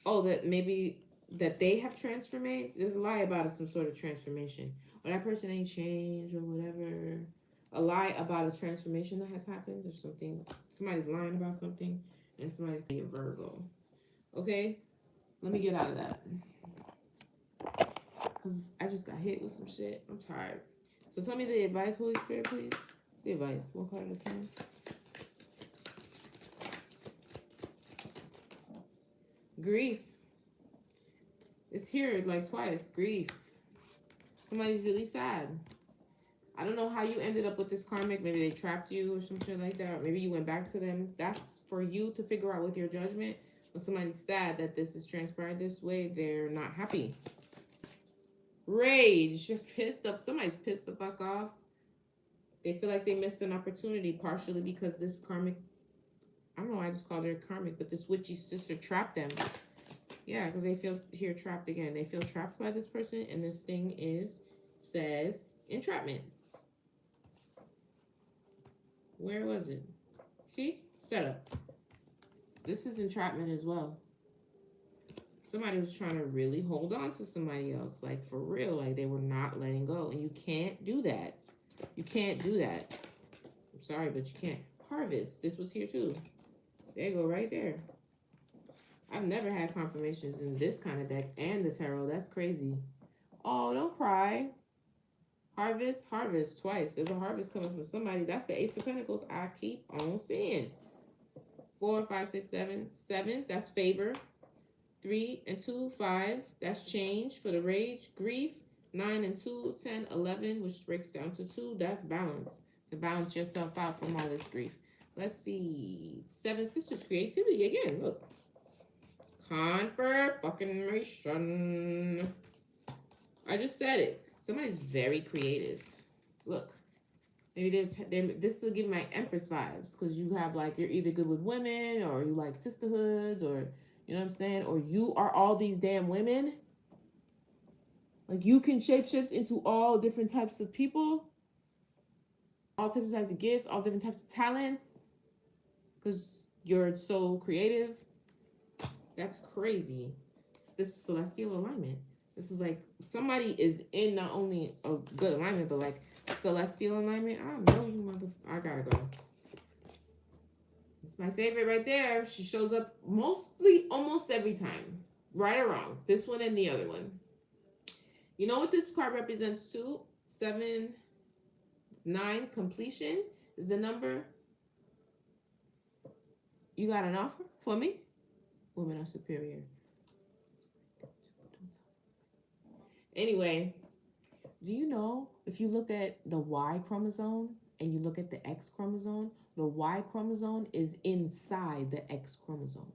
Oh, that maybe that they have transformed. There's a lie about it, some sort of transformation. Or that person ain't changed or whatever. A lie about a transformation that has happened or something. Somebody's lying about something and somebody's being a Virgo. Okay? Let me get out of that. Because I just got hit with some shit. I'm tired. So tell me the advice, Holy Spirit, please. What's the advice? One card at a time. Grief. It's here like twice. Grief. Somebody's really sad. I don't know how you ended up with this karmic. Maybe they trapped you or some shit like that. Or maybe you went back to them. That's for you to figure out with your judgment. When somebody's sad that this is transpired this way, they're not happy. Rage. Pissed up. Somebody's pissed the fuck off. They feel like they missed an opportunity, partially because this karmic, I don't know why I just called her karmic, but this witchy sister trapped them. Yeah, because they feel here trapped again. They feel trapped by this person, and this thing says entrapment. Where was it? See? Setup. This is entrapment as well. Somebody was trying to really hold on to somebody else, like for real, like they were not letting go. And you can't do that. You can't do that. I'm sorry, but you can't. Harvest. This was here too. There you go, right there. I've never had confirmations in this kind of deck and the tarot. That's crazy. Oh, don't cry. Harvest, harvest twice. There's a harvest coming from somebody. That's the Ace of Pentacles I keep on seeing. 4, 5, 6, 7. 7, that's favor. 3 and 2, 5. That's change for the rage. Grief. 9 and 2, 10, 11, which breaks down to 2. That's balance. To balance yourself out from all this grief. Let's see. 7 Sisters. Creativity again. Look. Confirmation. I just said it. Somebody's very creative. Look. Maybe this will give my Empress vibes. Because you have like, you're either good with women. Or you like sisterhoods. Or, you know what I'm saying? Or you are all these damn women. Like you can shapeshift into all different types of people. All different types of gifts. All different types of talents. Because you're so creative. That's crazy. It's this celestial alignment. This is like somebody is in not only a good alignment, but like celestial alignment. I know you I gotta go. It's my favorite right there. She shows up mostly, almost every time. Right or wrong. This one and the other one. You know what this card represents too? 7, 9, completion is the number. You got an offer for me? Women are superior. Anyway, do you know if you look at the Y chromosome and you look at the X chromosome, the Y chromosome is inside the X chromosome.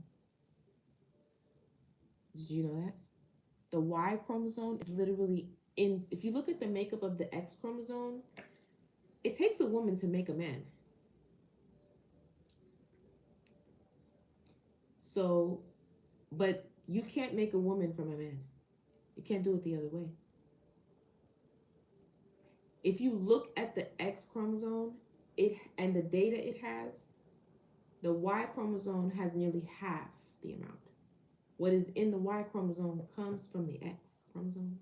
Did you know that? The Y chromosome is literally in. If you look at the makeup of the X chromosome, it takes a woman to make a man. So, but you can't make a woman from a man. You can't do it the other way. If you look at the X chromosome, it and the data it has, the Y chromosome has nearly half the amount. What is in the Y chromosome comes from the X chromosome.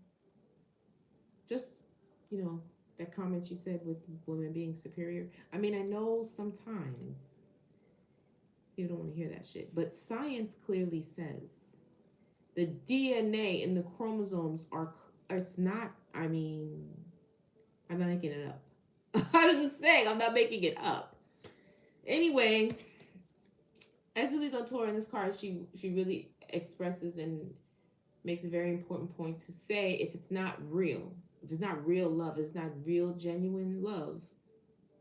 Just, you know, that comment she said with women being superior. I mean, I know sometimes you don't want to hear that shit, but science clearly says the DNA in the chromosomes it's not, I mean, I'm not making it up. I'm just saying, I'm not making it up. Anyway, as Julie's on tour in this card, she really expresses and makes a very important point to say if it's not real love, it's not real, genuine love,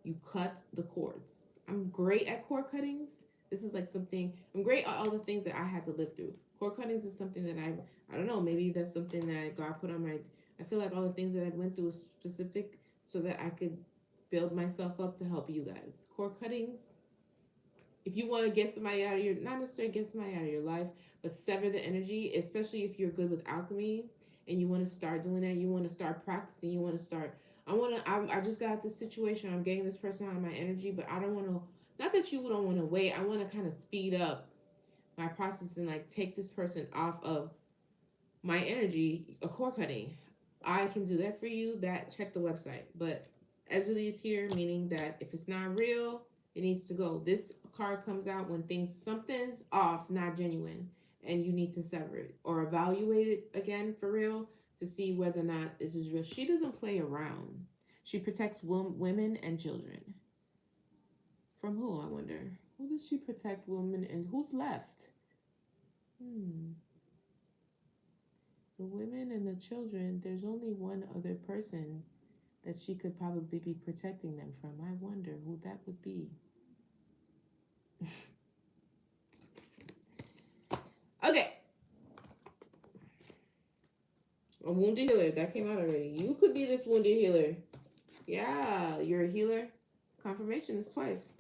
you cut the cords. I'm great at cord cuttings. This is like something, I'm great at all the things that I had to live through. Cord cuttings is something that I don't know, maybe that's something that God put on my, I feel like all the things that I went through was specific so that I could build myself up to help you guys. Cord cuttings, if you want to get somebody out of your, not necessarily get somebody out of your life, but sever the energy, especially if you're good with alchemy and you want to start doing that, you want to start practicing, you want to start, I just got this situation, I'm getting this person out of my energy, but I don't want to, not that you don't want to wait, I want to kind of speed up my process and like take this person off of my energy, a cord cutting. I can do that for you, check the website. But Ezra is here, meaning that if it's not real, it needs to go. This card comes out when something's off, not genuine, and you need to sever it or evaluate it again for real to see whether or not this is real. She doesn't play around. She protects women and children. From who, I wonder? Who does she protect, women, and who's left? The women and the children, there's only one other person that she could probably be protecting them from. I wonder who that would be. Okay. A wounded healer. That came out already. You could be this wounded healer. Yeah, you're a healer. Confirmation is twice.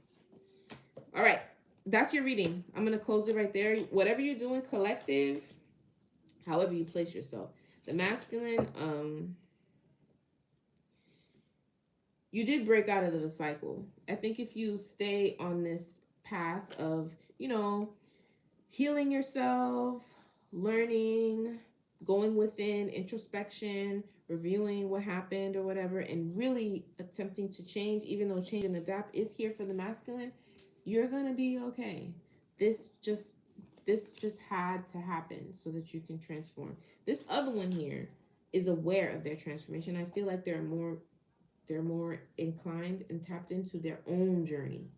All right. That's your reading. I'm going to close it right there. Whatever you're doing, collective, however you place yourself. The masculine, you did break out of the cycle. I think if you stay on this path of, healing yourself, learning, going within, introspection, reviewing what happened or whatever, and really attempting to change, even though change and adapt is here for the masculine, you're going to be okay. This just had to happen so that you can transform. This other one here is aware of their transformation. I feel like they're more inclined and tapped into their own journey.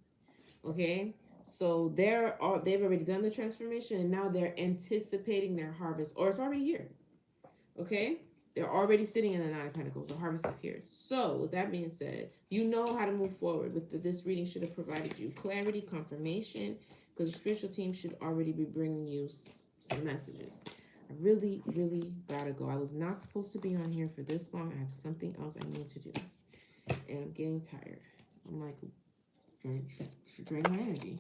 Okay? So they've already done the transformation and now they're anticipating their harvest, or it's already here. Okay? They're already sitting in the Nine of Pentacles. The harvest is here. So with that being said, you know how to move forward. This reading should have provided you clarity, confirmation, because the spiritual team should already be bringing you some messages. I really, really gotta go. I was not supposed to be on here for this long. I have something else I need to do. And I'm getting tired. I'm like, drain my energy.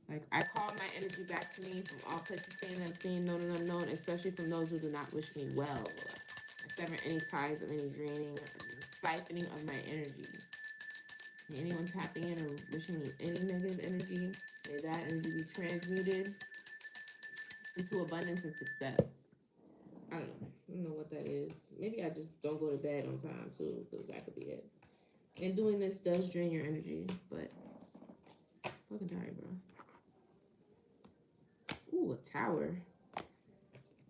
Like, I call my energy back to me from all places, saying and unseen, known and unknown, especially from those who do not wish me well. I sever any ties of any draining, siphoning of my energy. May anyone tapping in or wishing me any negative energy, may that energy be transmuted into bed on time too, because that could be it. And doing this does drain your energy, but fucking tired, bro. Ooh, a tower.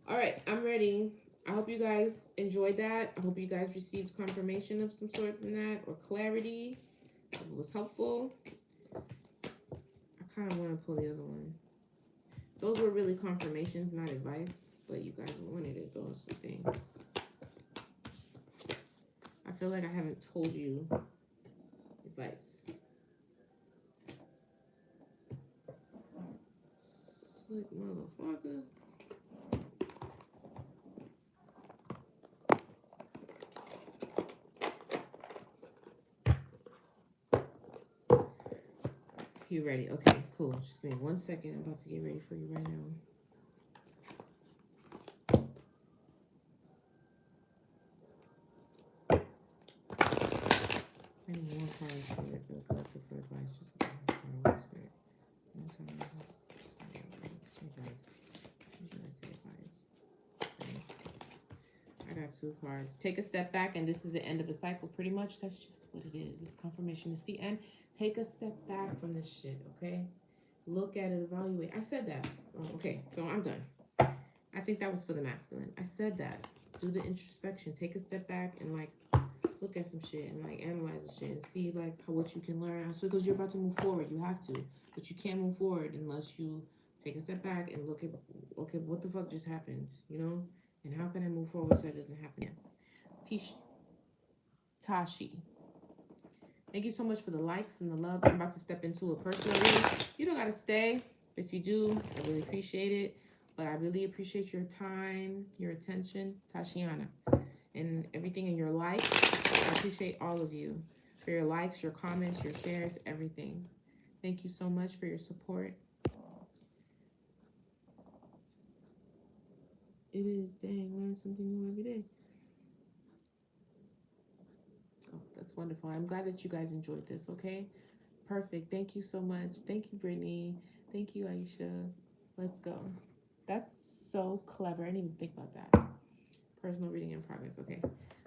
All right, I'm ready. I hope you guys enjoyed that. I hope you guys received confirmation of some sort from that, or clarity. I hope it was helpful. I kind of want to pull the other one. Those were really confirmations, not advice, but you guys wanted it. Those the thing. I feel like I haven't told you advice. Slick motherfucker. You ready? Okay, cool. Just give me 1 second. I'm about to get ready for you right now. I need one card for the collective for advice. Just one spirit. One time. I got 2 cards. Take a step back, and this is the end of the cycle. Pretty much, that's just what it is. This confirmation is the end. Take a step back from this shit, okay? Look at it, evaluate. I said that. Oh, okay, so I'm done. I think that was for the masculine. I said that. Do the introspection. Take a step back and, like, look at some shit and, like, analyze the shit and see, like, what you can learn. So, because you're about to move forward, you have to. But you can't move forward unless you take a step back and look at, okay, what the fuck just happened, you know? And how can I move forward so it doesn't happen again? Tashi. Thank you so much for the likes and the love. I'm about to step into a personal reading. You don't got to stay. If you do, I really appreciate it. But I really appreciate your time, your attention, Tashiana, and everything in your life. I appreciate all of you for your likes, your comments, your shares, everything. Thank you so much for your support. It is. Dang, learn something new every day. Oh, that's wonderful. I'm glad that you guys enjoyed this, okay? Perfect. Thank you so much. Thank you, Brittany. Thank you, Aisha. Let's go. That's so clever. I didn't even think about that. Personal reading in progress. Okay.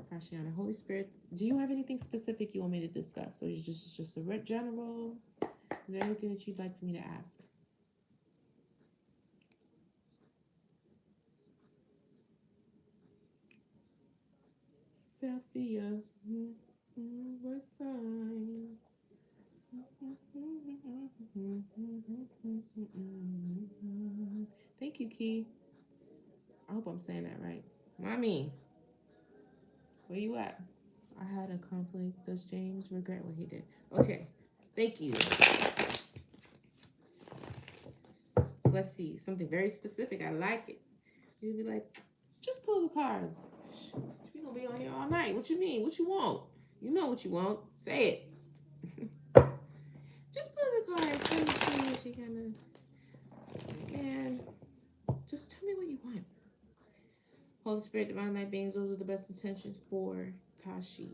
Tashiana, Holy Spirit, do you have anything specific you want me to discuss? Or is it just a general? Is there anything that you'd like for me to ask? Sophia, what sign? Thank you, Key. I hope I'm saying that right. Mommy, where you at? I had a conflict. Does James regret what he did? Okay. Thank you. Let's see. Something very specific. I like it. You'll be like, just pull the cards. We're going to be on here all night. What you mean? What you want? You know what you want. Say it. Just pull the cards. Let me see what she kind of... Man, just tell me what you want. Holy Spirit, Divine Light Beings, those are the best intentions for Tashiana.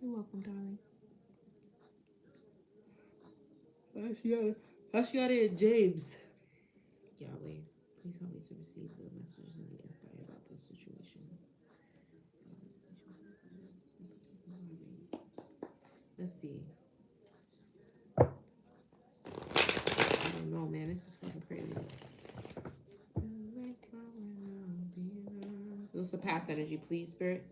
You're welcome, darling. Tashiana and James. Yahweh, please help me to receive the messages and the insight about this situation. Let's see. I don't know, man. This is fucking crazy. This is the past energy, please, Spirit.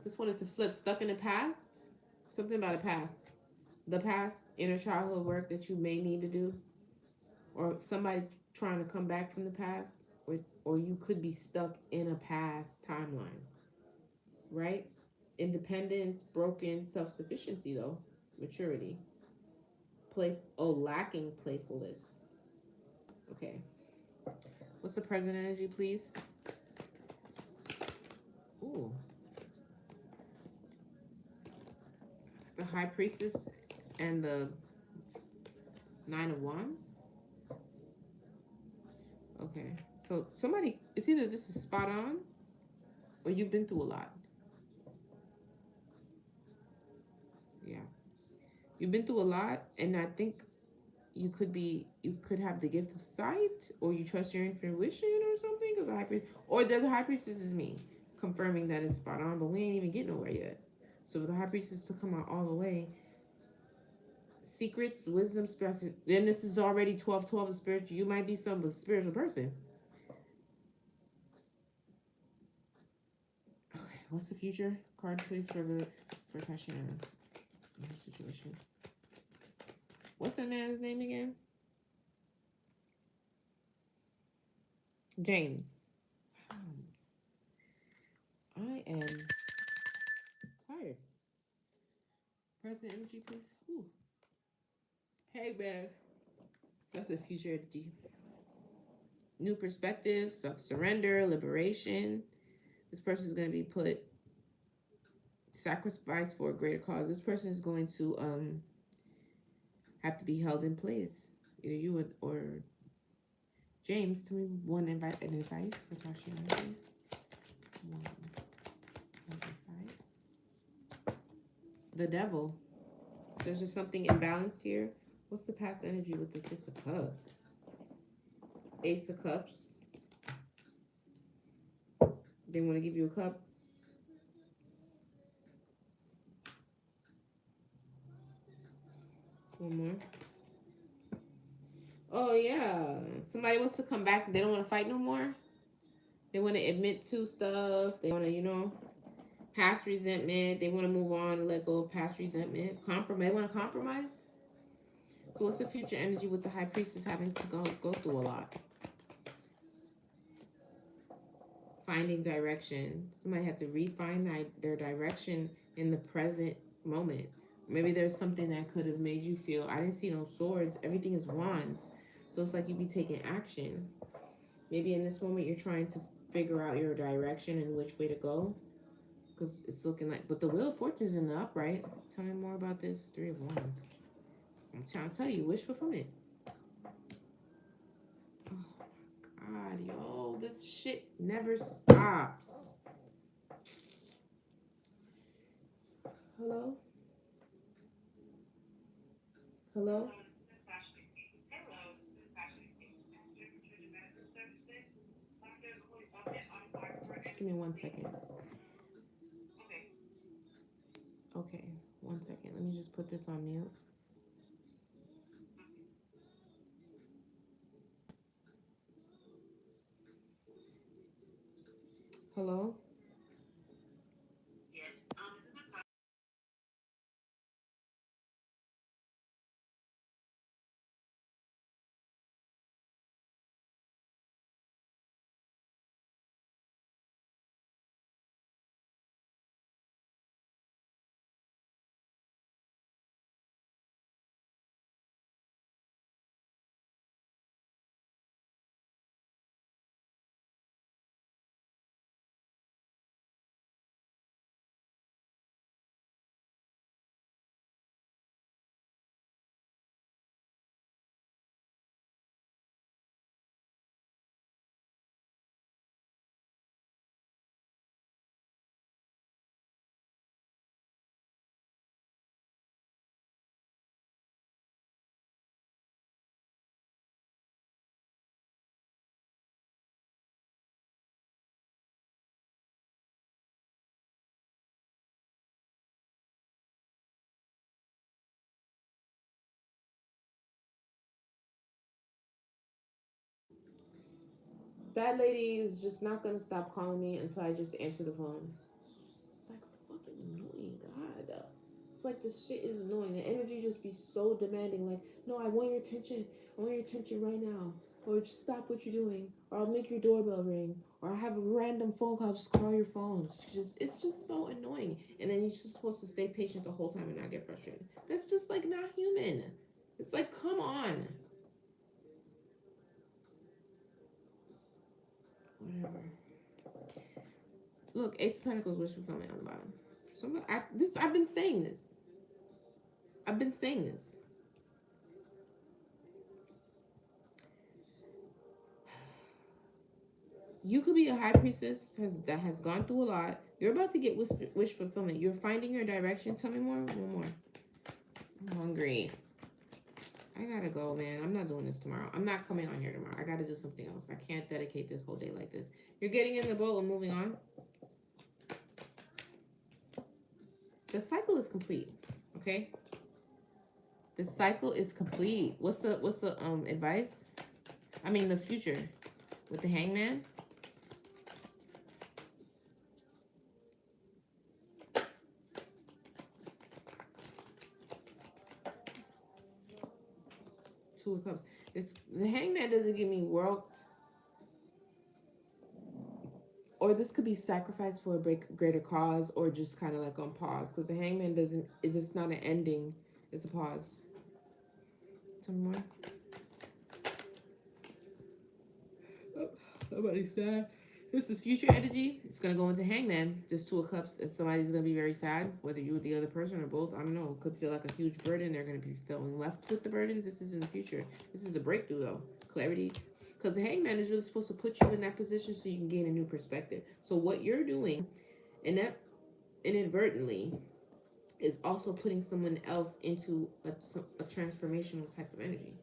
This one is to flip. Stuck in the past. Something about a past. The past, inner childhood work that you may need to do. Or somebody trying to come back from the past. Or you could be stuck in a past timeline. Right? Independence, broken, self-sufficiency, though. Maturity. Lacking playfulness. Okay. What's the present energy, please? Ooh. The High Priestess and the 9 of Wands. Okay. So somebody, it's either this is spot on or you've been through a lot. Yeah. You've been through a lot, and I think you could have the gift of sight, or you trust your intuition or something, because the high priest, or there's a high priestess is me confirming that it's spot on, but we ain't even getting nowhere yet. So for the high priestess to come out all the way, secrets, wisdom, spiritual, then this is already 12 of spiritual. You might be some spiritual person. Okay, what's the future card, please, for Tatiana in her situation? What's that man's name again? James. I am tired. Present energy, please. Ooh. Hey, man. That's a future energy. New perspective, self surrender, liberation. This person is going to be put sacrifice for a greater cause. This person is going to have to be held in place. Either you would, or James. Tell me one advice for Tatiana, please. One advice. The devil. There's just something imbalanced here. What's the past energy with the Six of Cups? Ace of Cups. They want to give you a cup. One more. Oh, yeah. Somebody wants to come back. They don't want to fight no more. They want to admit to stuff. They want to, past resentment. They want to move on and let go of past resentment. Compromise. They want to compromise. So what's the future energy with the High Priestess having to go through a lot? Finding direction. Somebody had to refine their direction in the present moment. Maybe there's something that could have made you feel, I didn't see no swords. Everything is wands. So it's like you be taking action. Maybe in this moment you're trying to figure out your direction and which way to go. Because it's looking like, but the Wheel of Fortune's in the upright. Tell me more about this Three of Wands. I'm trying to tell you, wish fulfillment. Oh my God, yo, this shit never stops. Hello? Hello? Just give me 1 second. Okay, 1 second. Let me just put this on mute. Hello? That lady is just not gonna stop calling me until I just answer the phone. It's like fucking annoying, God. It's like this shit is annoying. The energy just be so demanding. Like, no, I want your attention. I want your attention right now. Or just stop what you're doing. Or I'll make your doorbell ring. Or I have a random phone call. Just call your phones. It's just so annoying. And then you're just supposed to stay patient the whole time and not get frustrated. That's just like not human. It's like, come on. Whatever. Look, Ace of Pentacles, wish fulfillment on the bottom. I've been saying this. I've been saying this. You could be a high priestess that has gone through a lot. You're about to get wish fulfillment. You're finding your direction. Tell me more. One more. I'm hungry. I gotta go, man. I'm not doing this tomorrow. I'm not coming on here tomorrow. I gotta do something else. I can't dedicate this whole day like this. You're getting in the boat and moving on. The cycle is complete. Okay? The cycle is complete. What's the advice? I mean the future with the hangman. Two of Cups. It's the hangman doesn't give me world, or this could be sacrificed for a greater cause, or just kind of like on pause, because the hangman doesn't, it's not an ending, it's a pause. Tell me more. Oh, somebody's sad. This is future energy. It's gonna go into hangman. There's Two of Cups, and somebody's gonna be very sad, whether you or the other person or both. I don't know. It could feel like a huge burden. They're gonna be feeling left with the burdens. This is in the future. This is a breakthrough though. Clarity. Because the hangman is really supposed to put you in that position so you can gain a new perspective. So what you're doing, and that inadvertently, is also putting someone else into a transformational type of energy,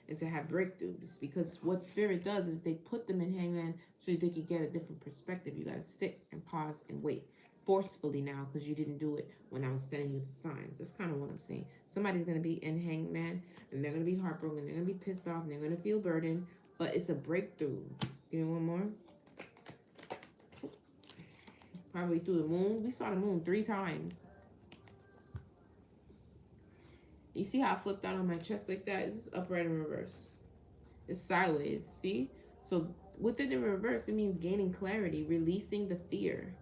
and to have breakthroughs. Because what spirit does is they put them in hangman so they can get a different perspective. You got to sit and pause and wait forcefully now, because you didn't do it when I was sending you the signs. That's kind of what I'm saying. Somebody's going to be in hangman, and they're going to be heartbroken, they're going to be pissed off, and they're going to feel burdened, but it's a breakthrough. Give me one more. Probably through the moon. We saw the moon 3 times. You see how I flipped out on my chest like that? It's upright and reverse. It's sideways, see? So with it in reverse, it means gaining clarity, releasing the fear,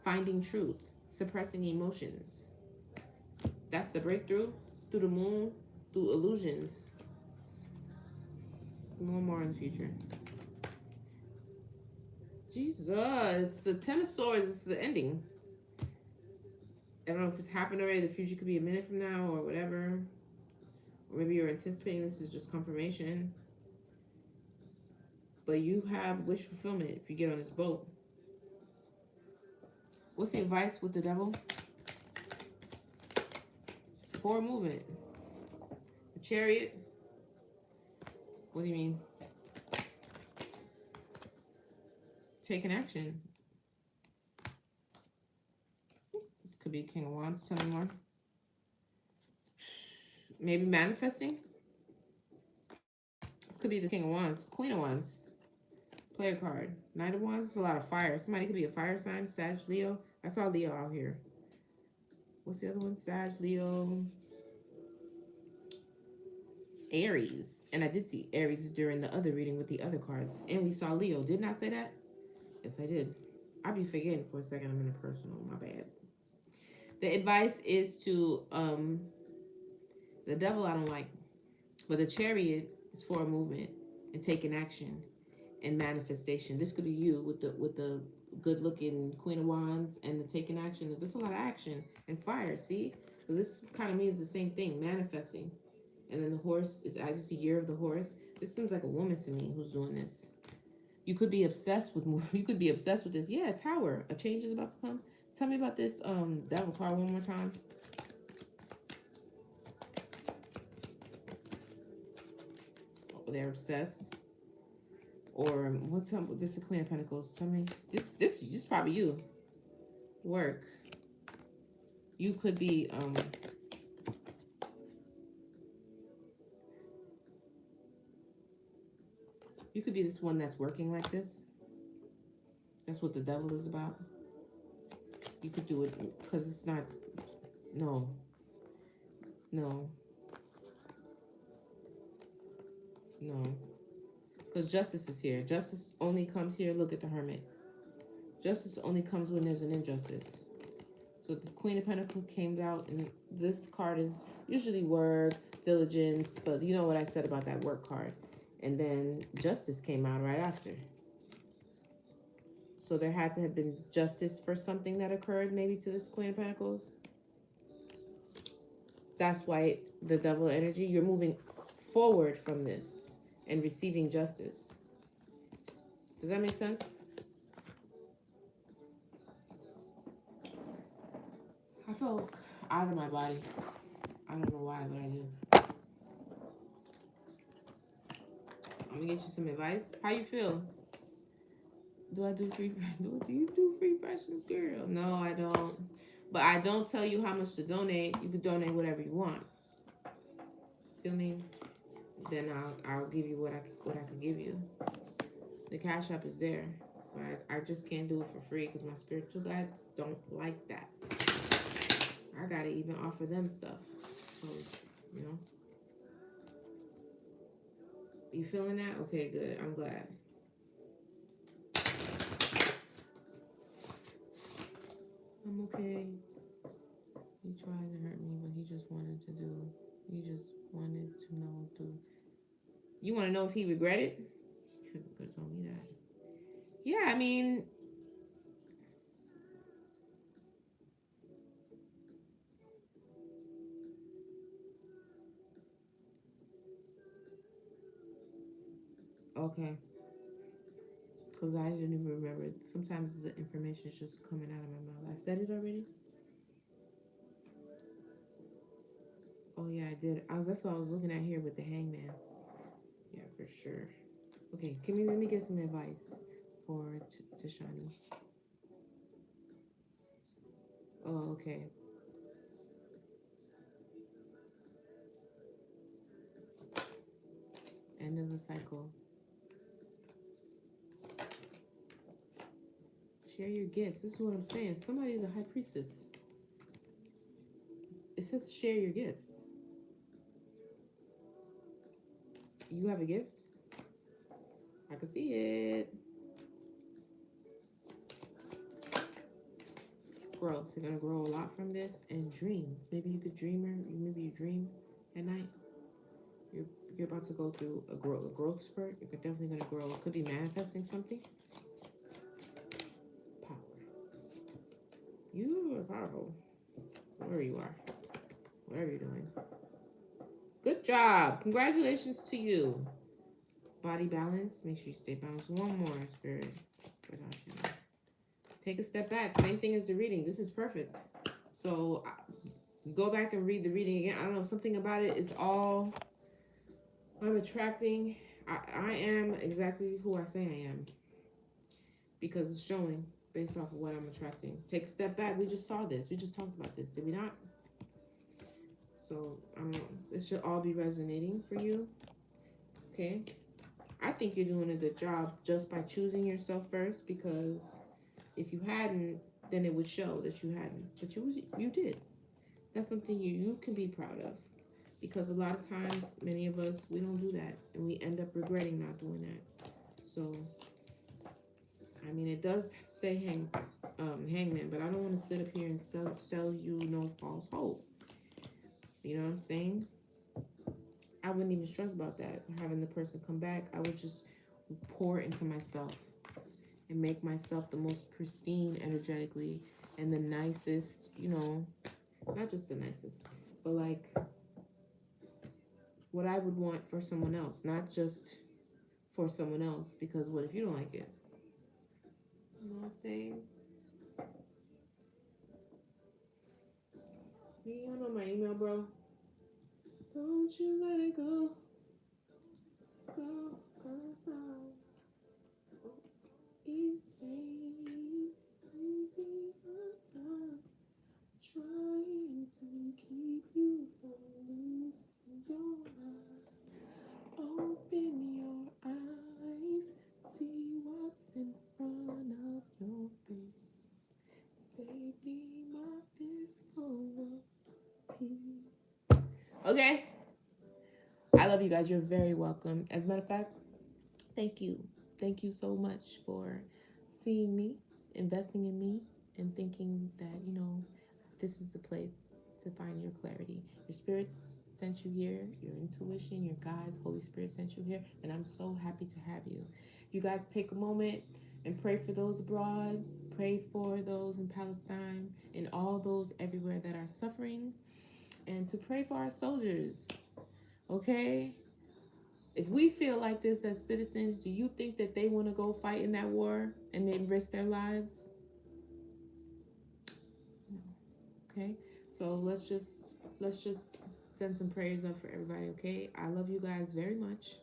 finding truth, suppressing emotions. That's the breakthrough. Through the moon, through illusions. More in the future. Jesus, the Ten of Swords, this is the ending. I don't know if it's happened already. The future could be a minute from now or whatever. Or maybe you're anticipating this is just confirmation. But you have wish fulfillment if you get on this boat. What's the advice with the devil? Forward movement. The Chariot. What do you mean? Taking action. This could be King of Wands. Tell me more. Maybe manifesting. Could be the King of Wands. Queen of Wands. Player card. Knight of Wands. It's a lot of fire. Somebody could be a fire sign. Sag, Leo. I saw Leo out here. What's the other one? Sag, Leo. Aries. And I did see Aries during the other reading with the other cards. And we saw Leo. Didn't I say that? Yes, I did. I'll be forgetting for a second. I'm in a personal. My bad. The advice is to, the devil I don't like. But the Chariot is for a movement and taking action and manifestation. This could be you with the good-looking Queen of Wands and the taking action. There's a lot of action and fire, see? So this kind of means the same thing, manifesting. And then the horse is, I just see Year of the Horse. This seems like a woman to me who's doing this. You could be obsessed with you could be obsessed with this. Yeah, Tower. A change is about to come. Tell me about this devil card one more time. Oh, they're obsessed. Or what's up with this? The Queen of Pentacles. Tell me. This is probably you. Work. You could be you could be this one that's working like this. That's what the devil is about. You could do it because it's not. No. No. No. Because justice is here. Justice only comes here. Look at the Hermit. Justice only comes when there's an injustice. So the Queen of Pentacles came out, and this card is usually work, diligence, but you know what I said about that work card. And then justice came out right after. So there had to have been justice for something that occurred, maybe to this Queen of Pentacles. That's why the devil energy, you're moving forward from this and receiving justice. Does that make sense? I felt out of my body. I don't know why, but I do. I'm gonna get you some advice. How you feel? Do I do free? Do you do free freshness, girl? No, I don't. But I don't tell you how much to donate. You can donate whatever you want. Feel me? Then I'll give you what I can give you. The Cash App is there, but I just can't do it for free because my spiritual guides don't like that. I gotta even offer them stuff. So, you know. You feeling that? Okay, good. I'm glad. I'm okay. He tried to hurt me, but he just wanted to know to. You want to know if he regretted? Should have told me that. Yeah, I mean, okay. Because I didn't even remember. Sometimes the information is just coming out of my mouth. I said it already? Oh, yeah, I did. That's what I was looking at here with the hangman. Yeah, for sure. Okay, let me get some advice for Tashani. Oh, okay. End of the cycle. Share your gifts. This is what I'm saying. Somebody's a high priestess. It says share your gifts. You have a gift? I can see it. Growth. You're gonna grow a lot from this, and dreams. Maybe you could maybe you dream at night. You're about to go through a growth spurt. You're definitely gonna grow. It could be manifesting something. Power. You are powerful. Wherever you are. Whatever you're doing. Good job. Congratulations to you. Body balance. Make sure you stay balanced. One more, Spirit. Take a step back. Same thing as the reading. This is perfect. So go back and read the reading again. I don't know. Something about it is all I'm attracting. I am exactly who I say I am. Because it's showing based off of what I'm attracting. Take a step back. We just saw this. We just talked about this. Did we not? So this should all be resonating for you. Okay. I think you're doing a good job just by choosing yourself first, because if you hadn't, then it would show that you hadn't. But you did. That's something you can be proud of, because a lot of times, many of us, we don't do that, and we end up regretting not doing that. So, I mean, it does say hangman, but I don't want to sit up here and sell you no false hope. You know what I'm saying? I wouldn't even stress about that, having the person come back. I would just pour into myself and make myself the most pristine energetically and the nicest, not just the nicest, but like what I would want for someone else, not just for someone else, because what if you don't like it? You know what I'm saying? You know my email, bro? Don't you let it go. Go, insane, crazy sometimes, trying to keep you from losing your mind. Open your eyes, see what's in front of your face. Save me my physical tears. Okay. I love you guys. You're very welcome. As a matter of fact, thank you. Thank you so much for seeing me, investing in me, and thinking that, this is the place to find your clarity. Your spirits sent you here, your intuition, your guides, Holy Spirit sent you here, and I'm so happy to have you. You guys take a moment and pray for those abroad, pray for those in Palestine, and all those everywhere that are suffering, and to pray for our soldiers, okay? If we feel like this as citizens, do you think that they want to go fight in that war and they risk their lives? Okay, so let's just send some prayers up for everybody, okay? I love you guys very much.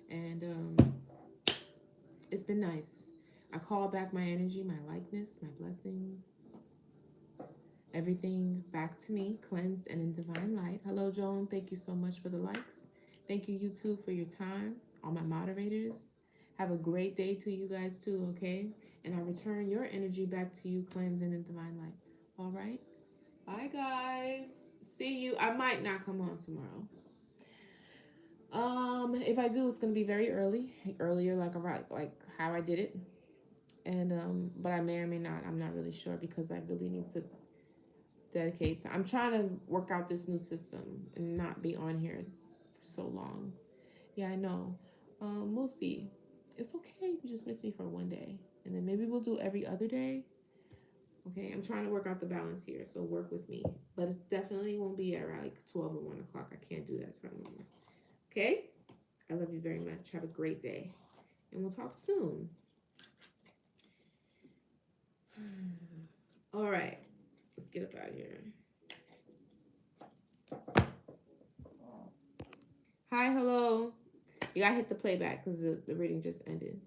And it's been nice. I call back my energy, my likeness, my blessings, everything back to me, cleansed and in divine light. Hello, Joan. Thank you so much for the likes. Thank you, YouTube, for your time. All my moderators. Have a great day to you guys, too, okay? And I return your energy back to you, cleansed and in divine light. All right? Bye, guys. See you. I might not come on tomorrow. If I do, it's gonna be very earlier, like around like how I did it, and but I may or may not. I'm not really sure because I really need to dedicate. I'm trying to work out this new system and not be on here for so long. Yeah, I know. We'll see. It's okay if you just miss me for one day, and then maybe we'll do every other day. Okay, I'm trying to work out the balance here, so work with me. But it's definitely won't be at like 12 or 1 o'clock. I can't do that time anymore. Okay? I love you very much. Have a great day. And we'll talk soon. All right. Let's get up out of here. Hi, hello. You gotta hit the playback because the reading just ended.